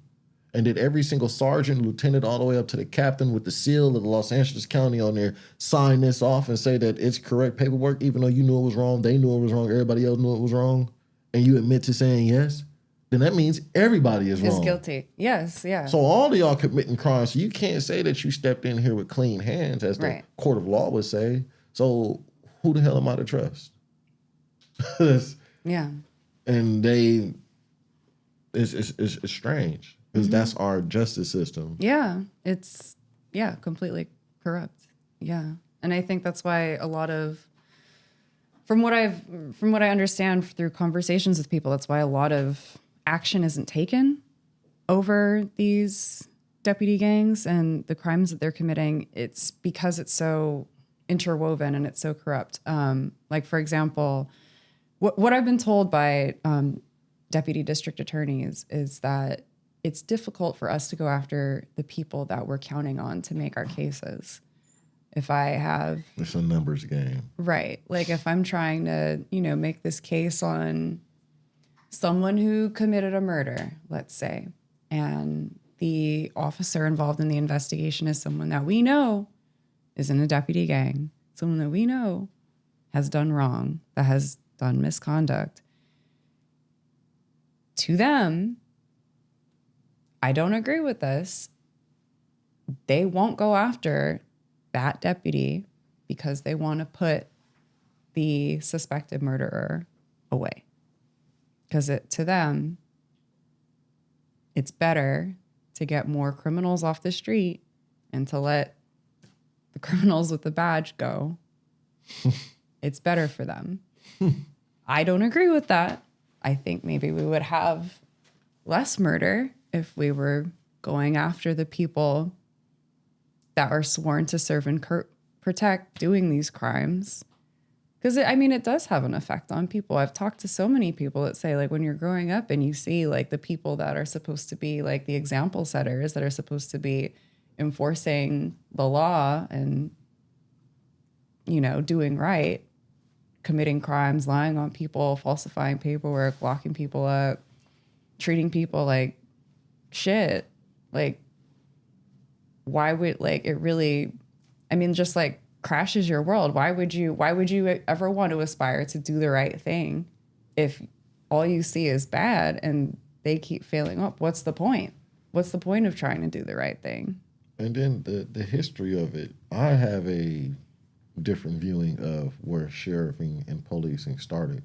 And did every single sergeant, lieutenant, all the way up to the captain with the seal of the Los Angeles County on there sign this off and say that it's correct paperwork, even though you knew it was wrong, they knew it was wrong, everybody else knew it was wrong, and you admit to saying yes? Then that means everybody is wrong. Is guilty. Yes, yeah. So all of y'all committing crimes. So you can't say that you stepped in here with clean hands, as the Right. court of law would say. So who the hell am I to trust? Yeah. And it's strange because that's our justice system. Yeah, it's completely corrupt. Yeah. And I think that's why a lot of from what I understand through conversations with people, that's why a lot of action isn't taken over these deputy gangs and the crimes that they're committing. It's because it's so interwoven and it's so corrupt. Like, for example, what I've been told by deputy district attorneys is that it's difficult for us to go after the people that we're counting on to make our cases. If I have, It's a numbers game. right, like if I'm trying to, make this case on someone who committed a murder, let's say, and the officer involved in the investigation is someone that we know is in a deputy gang, someone that we know has done wrong, that has done misconduct. To them, I don't agree with this. They won't go after that deputy because they want to put the suspected murderer away. Because to them, it's better to get more criminals off the street and to let the criminals with the badge go. It's better for them. I don't agree with that. I think maybe we would have less murder if we were going after the people that are sworn to serve and protect doing these crimes. Because, it does have an effect on people. I've talked to so many people that say, like, when you're growing up and you see, like, the people that are supposed to be, like, the example setters that are supposed to be enforcing the law and, doing right, committing crimes, lying on people, falsifying paperwork, locking people up, treating people like shit. Like, why would, like, it really, I mean, just like crashes your world. Why would you ever want to aspire to do the right thing if all you see is bad and they keep failing up? What's the point? What's the point of trying to do the right thing? And then the history of it, I have a different viewing of where sheriffing and policing started.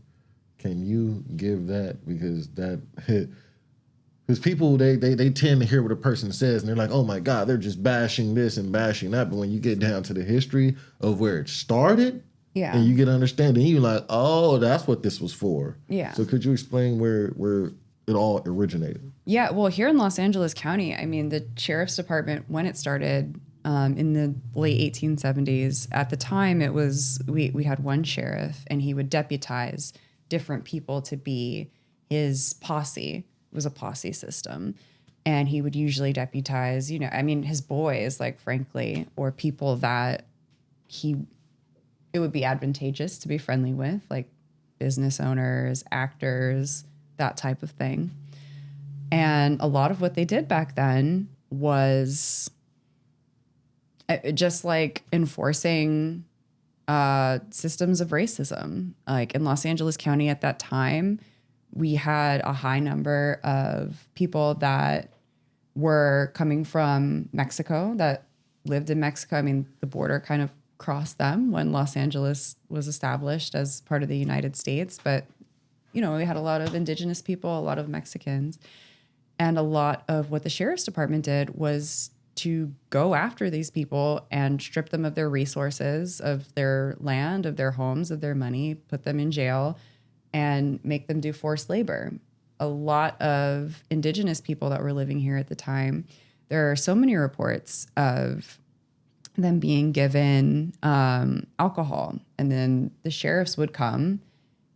Can you give that? Because people, they tend to hear what a person says and they're like, oh my God, they're just bashing this and bashing that. But when you get down to the history of where it started, Yeah. and you get understanding, you're like, oh, that's what this was for. Yeah. So could you explain where it all originated? Yeah, well, here in Los Angeles County, I mean, the sheriff's department, when it started in the late 1870s, at the time it was, we had one sheriff and he would deputize different people to be his posse. It was a posse system. And he would usually deputize, his boys, like, frankly, or people that it would be advantageous to be friendly with, like business owners, actors, that type of thing. And a lot of what they did back then was just like enforcing systems of racism. Like in Los Angeles County at that time, we had a high number of people that were coming from Mexico, that lived in Mexico. I mean, the border kind of crossed them when Los Angeles was established as part of the United States. But, we had a lot of indigenous people, a lot of Mexicans. And a lot of what the sheriff's department did was to go after these people and strip them of their resources, of their land, of their homes, of their money, put them in jail, and make them do forced labor. A lot of indigenous people that were living here at the time, there are so many reports of them being given alcohol, and then the sheriffs would come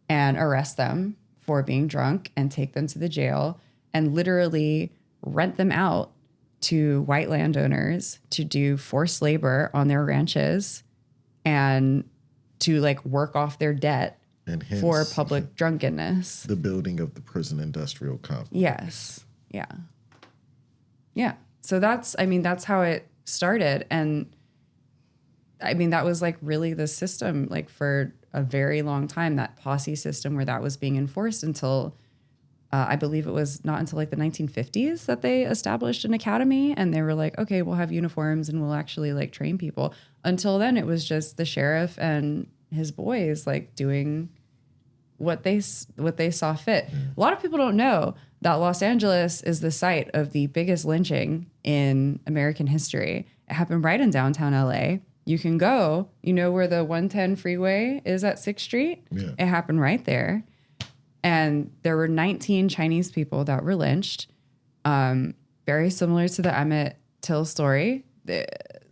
and arrest them for being drunk and take them to the jail and literally rent them out to white landowners to do forced labor on their ranches and to like work off their debt And hence, for public drunkenness. the building of the prison industrial complex. Yes. Yeah. Yeah. So that's how it started. And that was like really the system, like for a very long time, that posse system where that was being enforced until I believe it was not until like the 1950s that they established an academy, and they were like, okay, we'll have uniforms and we'll actually like train people. Until then, it was just the sheriff and his boys like doing what they saw fit. A lot of people don't know that Los Angeles is the site of the biggest lynching in American history. It happened right in downtown LA. You can go, where the 110 freeway is at 6th Street? Yeah. It happened right there. And there were 19 Chinese people that were lynched. Very similar to the Emmett Till story.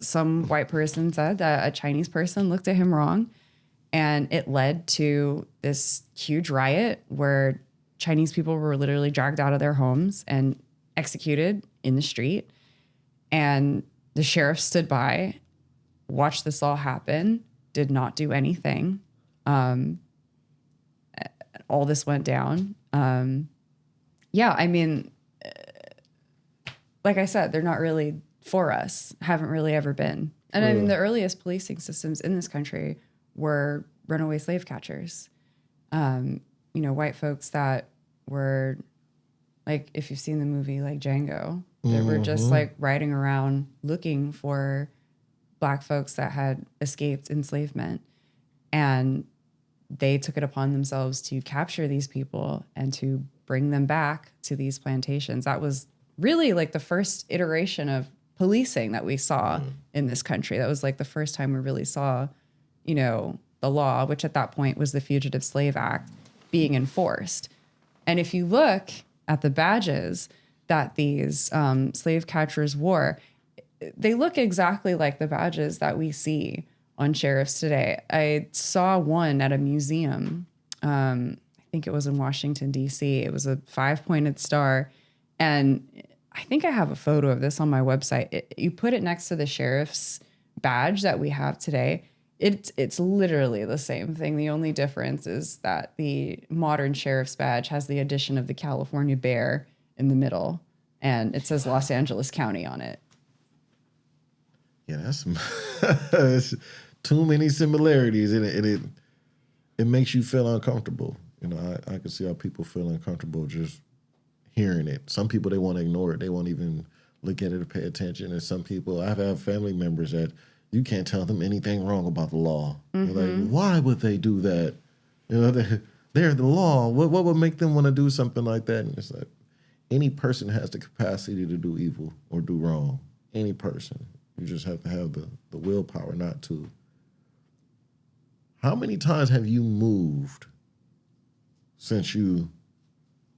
Some white person said that a Chinese person looked at him wrong. And it led to this huge riot where Chinese people were literally dragged out of their homes and executed in the street. And the sheriff stood by, watched this all happen, did not do anything. All this went down. Like I said, they're not really for us, haven't really ever been. And the earliest policing systems in this country were runaway slave catchers. White folks that were, like, if you've seen the movie like Django, they were just like riding around looking for Black folks that had escaped enslavement. And they took it upon themselves to capture these people and to bring them back to these plantations. That was really like the first iteration of policing that we saw in this country. That was like the first time we really saw, the law, which at that point was the Fugitive Slave Act, being enforced. And if you look at the badges that these slave catchers wore, they look exactly like the badges that we see on sheriffs today. I saw one at a museum. I think it was in Washington, D.C. It was a 5-pointed star. And I think I have a photo of this on my website. You put it next to the sheriff's badge that we have today. It's literally the same thing. The only difference is that the modern sheriff's badge has the addition of the California bear in the middle, and it says Los Angeles County on it. Yeah, that's it's too many similarities, and it makes you feel uncomfortable. You know, I can see how people feel uncomfortable just hearing it. Some people, they want to ignore it. They won't even look at it or pay attention. And some people, I've had family members that you can't tell them anything wrong about the law. You're like, why would they do that? You know, they're the law. What would make them want to do something like that? And it's like, any person has the capacity to do evil or do wrong. Any person. You just have to have the willpower not to. How many times have you moved since you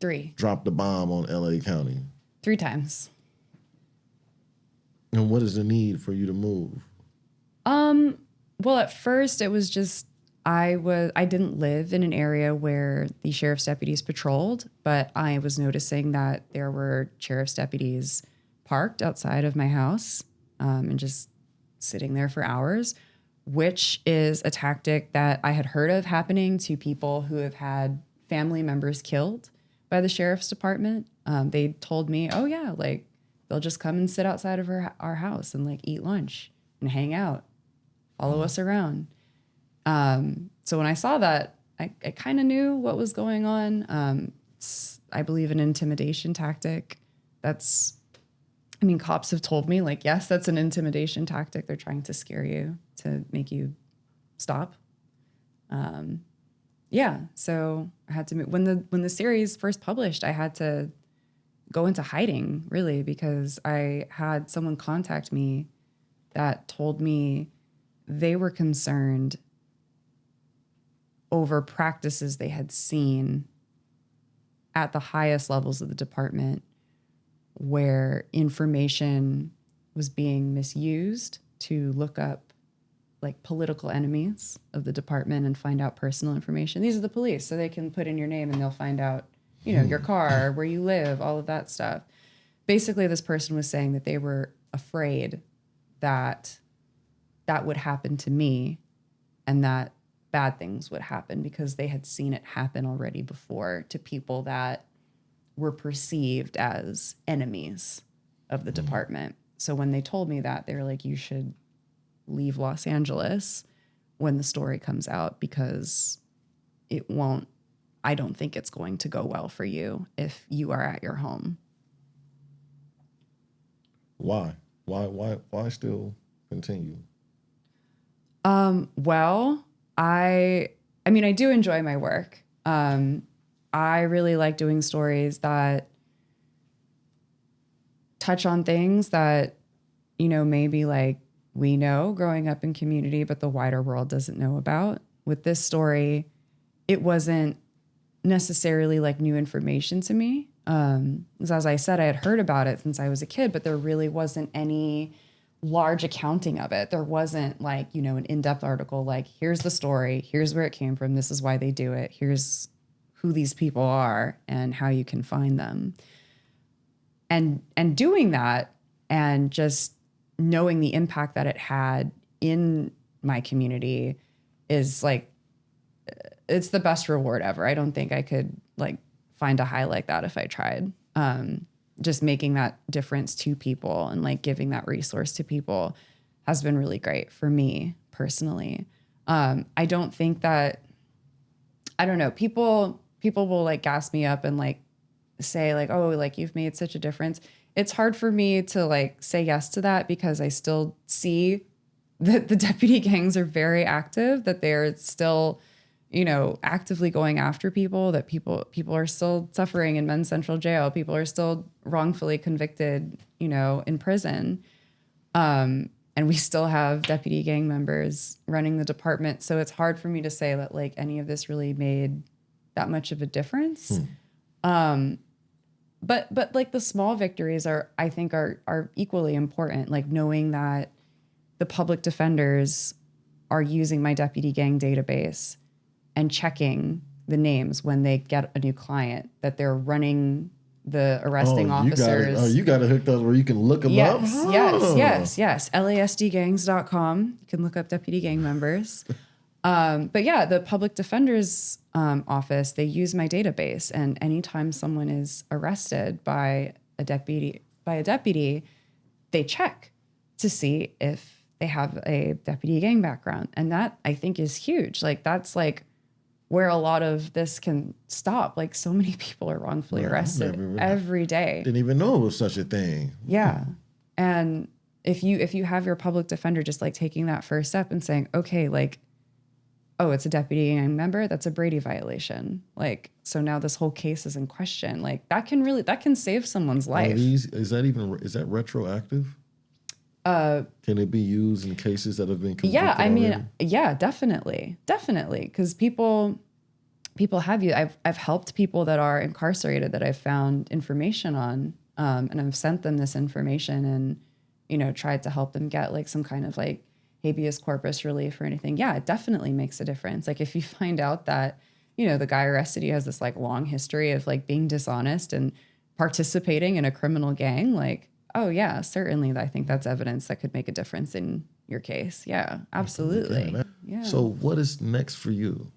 3 dropped the bomb on LA County? 3 times. And what is the need for you to move? Well, at first it was just I didn't live in an area where the sheriff's deputies patrolled, but I was noticing that there were sheriff's deputies parked outside of my house, and just sitting there for hours, which is a tactic that I had heard of happening to people who have had family members killed by the sheriff's department. They told me, oh yeah, like they'll just come and sit outside of our house and like eat lunch and hang out, follow us around. So when I saw that, I kind of knew what was going on. I believe an intimidation tactic. Cops have told me, like, yes, that's an intimidation tactic. They're trying to scare you to make you stop. So I had to move. When the series first published, I had to go into hiding, really, because I had someone contact me that told me they were concerned over practices they had seen at the highest levels of the department where information was being misused to look up like political enemies of the department and find out personal information. These are the police, so they can put in your name and they'll find out, your car, where you live, all of that stuff. Basically, this person was saying that they were afraid that that would happen to me and that bad things would happen because they had seen it happen already before to people that were perceived as enemies of the department. So when they told me that, they were like, you should leave Los Angeles when the story comes out because I don't think it's going to go well for you if you are at your home. Why? Why still continue? Well, I do enjoy my work. I really like doing stories that touch on things that, maybe like we know growing up in community, but the wider world doesn't know about. With this story, it wasn't necessarily like new information to me. As I said, I had heard about it since I was a kid, but there really wasn't any large accounting of it. There wasn't like, an in-depth article, like here's the story, here's where it came from, this is why they do it, here's who these people are and how you can find them. And doing that and just knowing the impact that it had in my community is like, it's the best reward ever. I don't think I could like find a high like that if I tried. Just making that difference to people and like giving that resource to people has been really great for me personally. I don't think that, I don't know, people will like gas me up and like say like, oh, like you've made such a difference. It's hard for me to like say yes to that because I still see that the deputy gangs are very active, that they're still, actively going after people, that people are still suffering in Men's Central Jail. People are still wrongfully convicted, in prison. And we still have deputy gang members running the department. So it's hard for me to say that like any of this really made that much of a difference. But like the small victories I think are equally important. Like knowing that the public defenders are using my deputy gang database and checking the names when they get a new client, that they're running the arresting officers. You got it hooked up where you can look them up? Yes. LASDgangs.com. You can look up deputy gang members. But yeah, the public defender's office, they use my database. And anytime someone is arrested by a deputy, they check to see if they have a deputy gang background. And that, I think, is huge. Like, that's like where a lot of this can stop. Like, so many people are wrongfully arrested every day. Didn't even know it was such a thing. Yeah. And if you have your public defender just like taking that first step and saying, okay, like, oh, it's a deputy gang member, that's a Brady violation. Like, so now this whole case is in question. Like, that can save someone's life. Is that retroactive? Can it be used in cases that have been convicted? Yeah, I mean, already? yeah, definitely. Because people have you. I've helped people that are incarcerated that I've found information on, and I've sent them this information and, tried to help them get like some kind of like habeas corpus relief or anything. Yeah, it definitely makes a difference. Like, if you find out that, the guy arrested you has this like long history of like being dishonest and participating in a criminal gang, like, oh yeah, certainly. I think that's evidence that could make a difference in your case. Yeah, absolutely. Yeah. So what is next for you?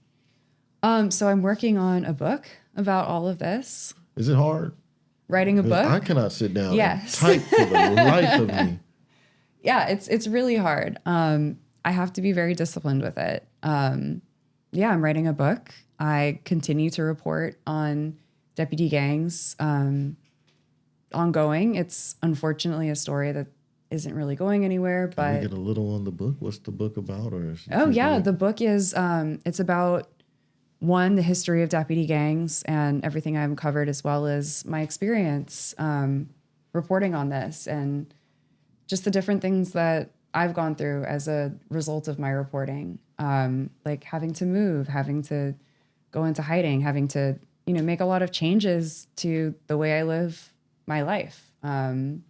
So I'm working on a book about all of this. Is it hard? Writing a book? I cannot sit down Yes. and type for the life of me. Yeah, it's really hard. I have to be very disciplined with it. I'm writing a book. I continue to report on deputy gangs ongoing. It's unfortunately a story that isn't really going anywhere. But Can we get a little on the book? What's the book about? The book is it's about the history of deputy gangs and everything I've covered, as well as my experience reporting on this and just the different things that I've gone through as a result of my reporting, like having to move, having to go into hiding, having to, make a lot of changes to the way I live my life. They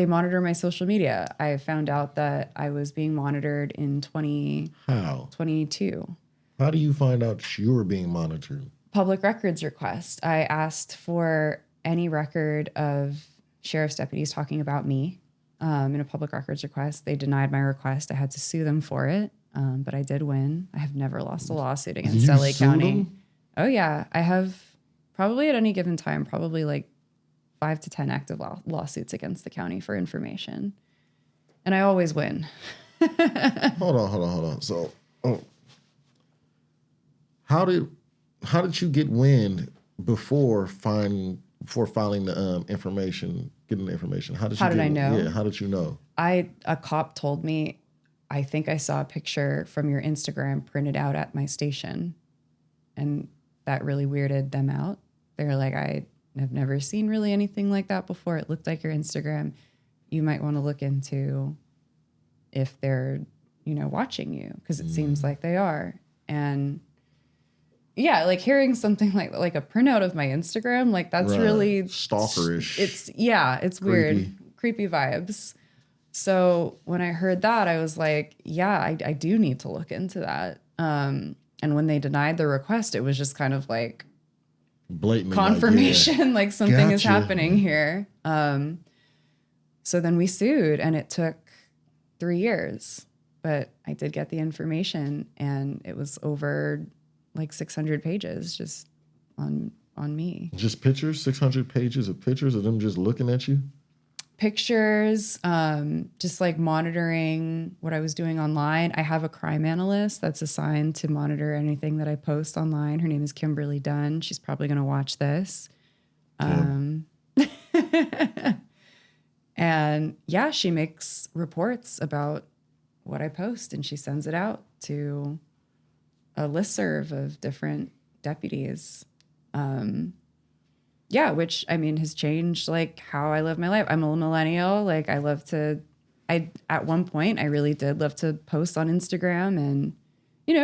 monitor my social media. I found out that I was being monitored in 2022. How do you find out you were being monitored? Public records request. I asked for any record of sheriff's deputies talking about me in a public records request. They denied my request. I had to sue them for it, but I did win. I have never lost a lawsuit against LA County. Them? Oh yeah, I have probably at any given time, probably like 5 to 10 active lawsuits against the county for information, and I always win. Hold on. So, how did you get wind before filing the information, getting the information? How did I know? Yeah, how did you know? A cop told me, I think I saw a picture from your Instagram printed out at my station, and that really weirded them out. They were like, I have never seen really anything like that before. It looked like your Instagram. You might want to look into if they're, watching you, because it seems like they are. And yeah, like hearing something like a printout of my Instagram, like that's really stalkerish. It's weird, creepy vibes. So when I heard that, I was like, yeah, I do need to look into that. And when they denied the request, it was just kind of like blatant confirmation, like something is happening here. So then we sued, and it took 3 years, but I did get the information, and it was over like 600 pages just on me. Just pictures, 600 pages of pictures of them just looking at you? Pictures, just like monitoring what I was doing online. I have a crime analyst that's assigned to monitor anything that I post online. Her name is Kimberly Dunn. She's probably going to watch this. And yeah, she makes reports about what I post, and she sends it out to a listserv of different deputies. Which I mean has changed like how I live my life. I'm a millennial. Like at one point I really did love to post on Instagram and,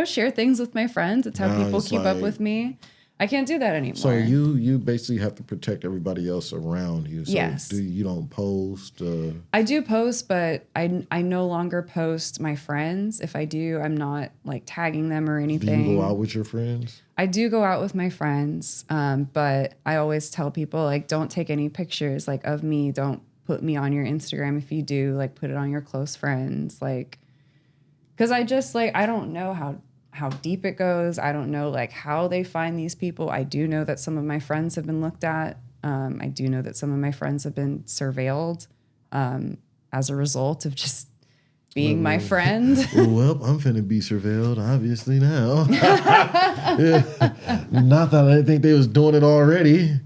share things with my friends. It's how people keep up with me. I can't do that anymore. So you basically have to protect everybody else around you. So Yes. you don't post? I do post, but I no longer post my friends. If I do, I'm not like tagging them or Do anything. you go out with your friends? I do go out with my friends, but I always tell people, like, don't take any pictures like of me. Don't put me on your Instagram. If you do, like, put it on your close friends, like, because I just like I don't know how deep it goes. I don't know like how they find these people. I do know that some of my friends have been looked at. I do know that some of my friends have been surveilled as a result of just being my friend. Well, I'm finna be surveilled, obviously, now. Yeah. Not that I think they was doing it already,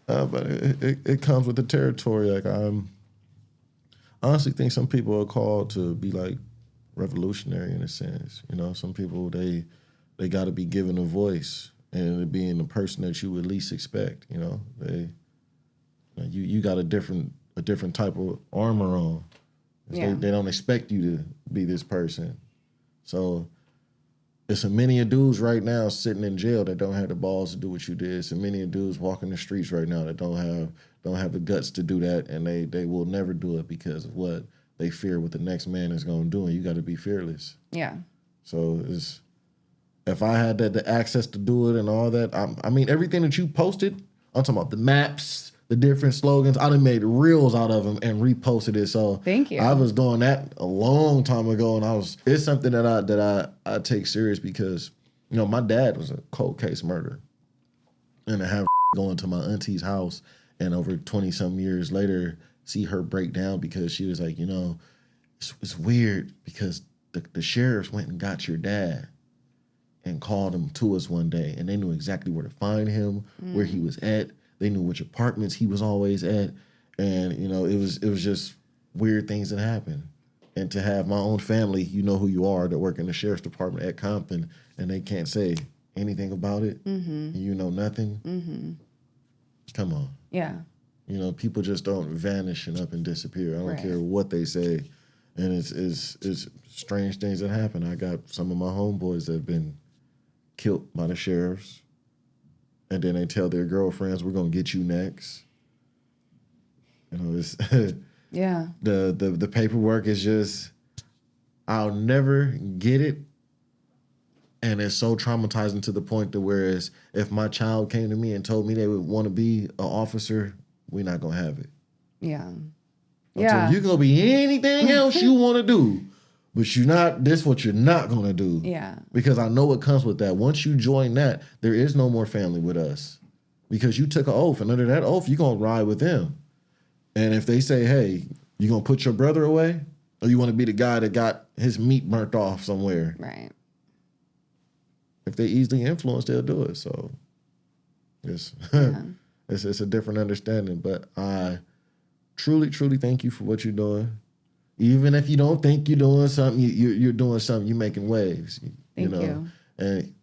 but it comes with the territory. Like, I honestly think some people are called to be like revolutionary in a sense. You know, some people, they got to be given a voice, and being the person that you would least expect. You know, you got a different type of armor on. Yeah. They don't expect you to be this person. So it's a many of dudes right now sitting in jail that don't have the balls to do what you did. It's a many of dudes walking the streets right now that don't have the guts to do that, and they will never do it because of what they fear what the next man is going to do, and you got to be fearless. Yeah. So if I had the access to do it and all that, I mean, everything that you posted, I'm talking about the maps, the different slogans, I done made reels out of them and reposted it. So Thank you. I was doing that a long time ago, and it's something that I take serious because, you know, my dad was a cold case murderer, and to have going to my auntie's house and over 20-some years later see her break down because she was like, you know, it's weird because the sheriffs went and got your dad and called him to us one day, and they knew exactly where to find him, where he was at. They knew which apartments he was always at, and you know, it was just weird things that happened. And to have my own family, you know who you are, that work in the sheriff's department at Compton, and they can't say anything about it, and you know nothing. Come on. Yeah. You know, people just don't vanish and up and disappear. I don't care what they say. And it's strange things that happen. I got some of my homeboys that have been killed by the sheriffs. And then they tell their girlfriends, we're going to get you next. You know, it's Yeah. the paperwork is just, I'll never get it. And it's so traumatizing to the point that whereas if my child came to me and told me they would want to be an officer, we're not going to have it. Yeah. Yeah. You're going to be anything else you want to do, but this is what you're not going to do. Yeah. Because I know what comes with that. Once you join that, there is no more family with us. Because you took an oath, and under that oath, you're going to ride with them. And if they say, hey, you going to put your brother away, or you want to be the guy that got his meat burnt off somewhere? Right. If they easily influence, they'll do it. So it's it's a different understanding. But I truly, truly thank you for what you're doing. Even if you don't think you're doing something, you're doing something. You're making waves. Thank you. And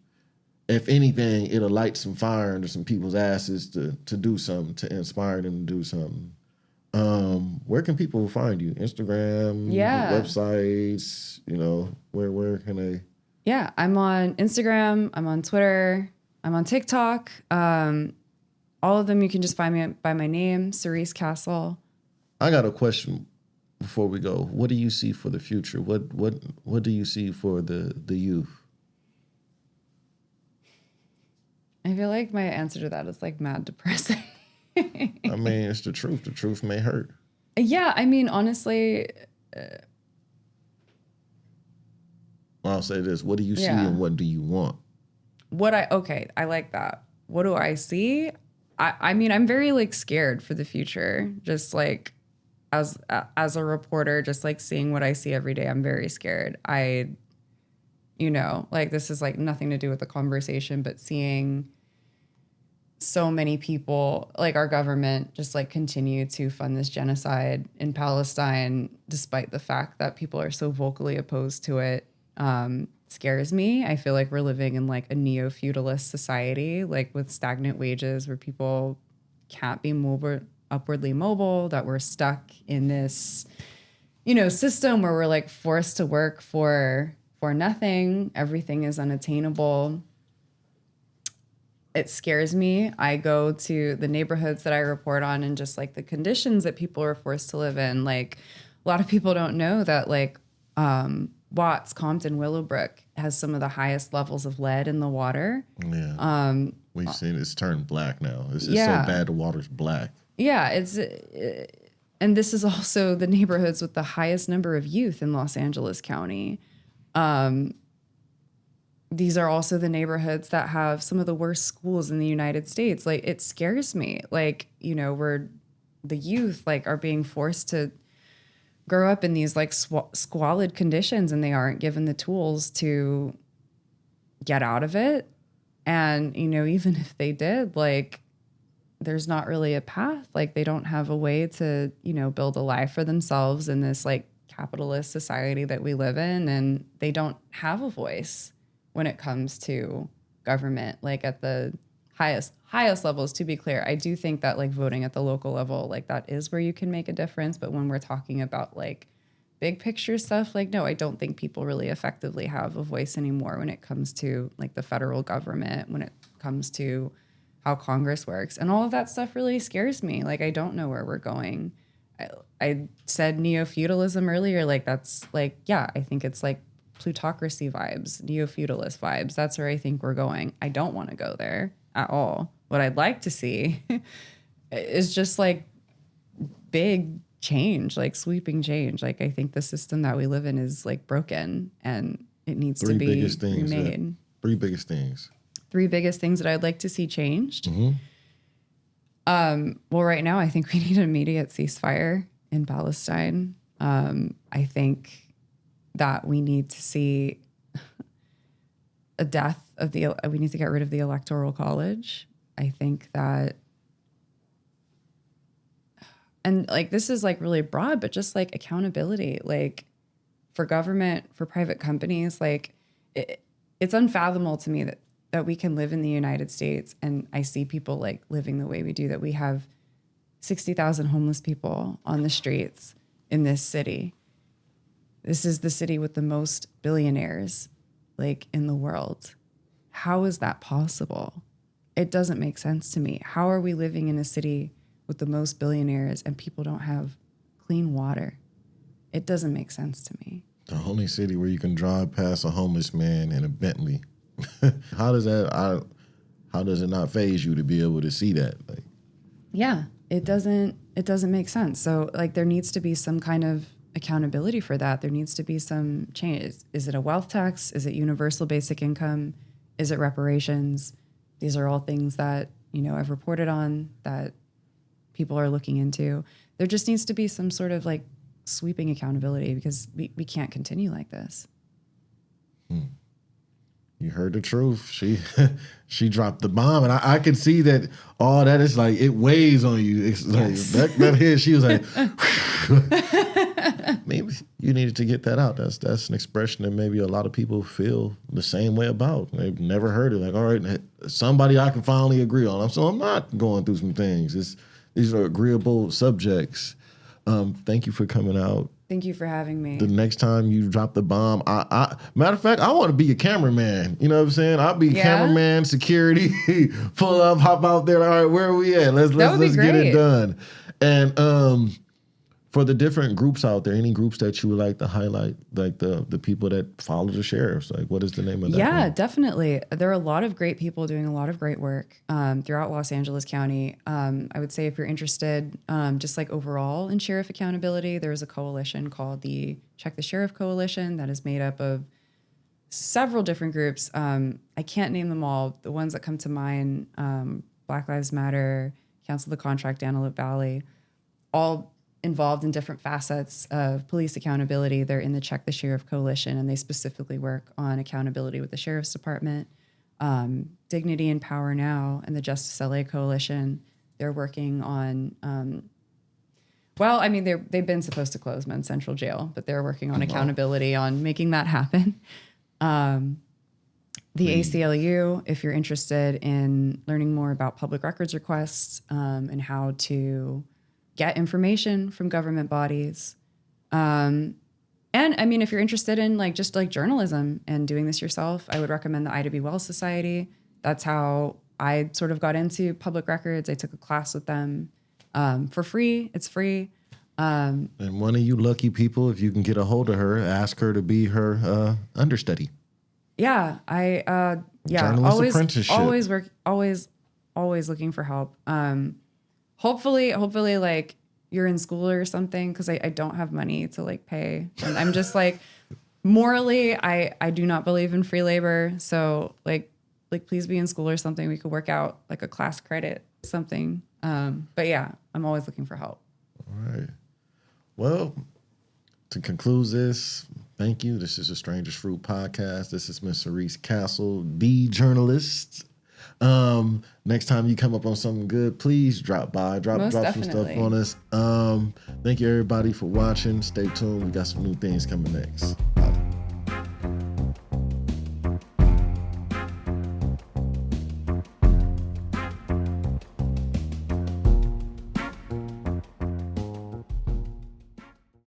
if anything, it'll light some fire under some people's asses to do something, to inspire them to do something. Where can people find you? Instagram, websites, you know, where can they? Yeah, I'm on Instagram, I'm on Twitter, I'm on TikTok. All of them, you can just find me by my name, Cerise Castle. I got a question before we go. What do you see for the future? What do you see for the youth? I feel like my answer to that is like mad depressing. I mean, it's the truth. The truth may hurt. Yeah, I mean, honestly. I'll say this. What do you see and what do you want? I like that. What do I see? I mean, I'm very like scared for the future. Just like as a reporter, just like seeing what I see every day, I'm very scared. You know, like this is like nothing to do with the conversation, but seeing so many people, like our government, just like continue to fund this genocide in Palestine, despite the fact that people are so vocally opposed to it, scares me. I feel like we're living in like a neo-feudalist society, like with stagnant wages where people can't be upwardly mobile, that we're stuck in this, you know, system where we're like forced to work for nothing. Everything is unattainable. it scares me. I go to the neighborhoods that I report on and just like the conditions that people are forced to live in. Like a lot of people don't know that like Watts, Compton, Willowbrook has some of the highest levels of lead in the water. Yeah. We've seen it's turned black now. It's just so bad the water's black. Yeah, and this is also the neighborhoods with the highest number of youth in Los Angeles County. These are also the neighborhoods that have some of the worst schools in the United States. Like, it scares me. Like, you know, where the youth like are being forced to grow up in these like squalid conditions, and they aren't given the tools to get out of it. And, you know, even if they did, like, there's not really a path. Like, they don't have a way to, you know, build a life for themselves in this like capitalist society that we live in. And they don't have a voice when it comes to government, like at the highest levels. To be clear, I do think that like voting at the local level, like that is where you can make a difference. But when we're talking about like big picture stuff, like, no, I don't think people really effectively have a voice anymore when it comes to like the federal government, when it comes to how Congress works, and all of that stuff really scares me. Like, I don't know where we're going. I said neo-feudalism earlier. Like, that's like, yeah, I think it's like plutocracy vibes, neo-feudalist vibes. That's where I think we're going. I don't want to go there at all. What I'd like to see is just like big change, like sweeping change. Like, I think the system that we live in is like broken, and it needs to be remade. Three biggest things. Three biggest things that I'd like to see changed. Mm-hmm. Well, right now, I think we need an immediate ceasefire in Palestine. I think that we need to see a death of we need to get rid of the Electoral College. I think that, and like, this is like really broad, but just like accountability, like for government, for private companies, like it's unfathomable to me that we can live in the United States and I see people like living the way we do, that we have 60,000 homeless people on the streets in this city. This is the city with the most billionaires like in the world. How is that possible? It doesn't make sense to me. How are we living in a city with the most billionaires and people don't have clean water? It doesn't make sense to me. The only city where you can drive past a homeless man in a Bentley. How does it not faze you to be able to see that? Like, yeah, it doesn't make sense. So like, there needs to be some kind of accountability for that. There needs to be some change. Is it a wealth tax? Is it universal basic income? Is it reparations? These are all things that, you know, I've reported on, that people are looking into. There just needs to be some sort of like sweeping accountability, because we can't continue like this. You heard the truth. She dropped the bomb, and I could see that all that is like, it weighs on you. It's like that hit. She was like, maybe you needed to get that out. That's an expression that maybe a lot of people feel the same way about. They've never heard it. Like, all right, somebody I can finally agree on. So I'm not going through some things. These are agreeable subjects. Thank you for coming out. Thank you for having me. The next time you drop the bomb, I matter of fact, I want to be a cameraman. You know what I'm saying? I'll be cameraman, security, pull up, hop out there. All right, where are we at? Let's get it done. And for the different groups out there, any groups that you would like to highlight, like the people that follow the sheriffs, like what is the name of that? Yeah, definitely. There are a lot of great people doing a lot of great work throughout Los Angeles County. I would say if you're interested, just like overall in sheriff accountability, there's a coalition called the Check the Sheriff Coalition that is made up of several different groups. I can't name them all. The ones that come to mind, Black Lives Matter, Council of the Contract, Antelope Valley, all involved in different facets of police accountability. They're in the Check the Sheriff Coalition, and they specifically work on accountability with the Sheriff's Department. Dignity and Power Now and the Justice LA Coalition, they're working on, they've been supposed to close Men's Central Jail, but they're working on accountability on making that happen. The ACLU, if you're interested in learning more about public records requests and how to get information from government bodies. And I mean, if you're interested in just journalism and doing this yourself, I would recommend the Ida B. Wells Society. That's how I sort of got into public records. I took a class with them for free. It's free. And one of you lucky people, if you can get a hold of her, ask her to be her understudy. Yeah, Journalist apprenticeship. Always looking for help. Hopefully like you're in school or something, because I don't have money to like pay, and I'm just like morally I do not believe in free labor. So like please be in school or something. We could work out like a class credit, something. But yeah, I'm always looking for help. All right. Well, to conclude this, thank you. This is the Strangest Fruit Podcast. This is Miss Cerise Castle, the journalist. Next time you come up on something good, please drop by, drop some stuff on us. Thank you everybody for watching. Stay tuned. We got some new things coming next.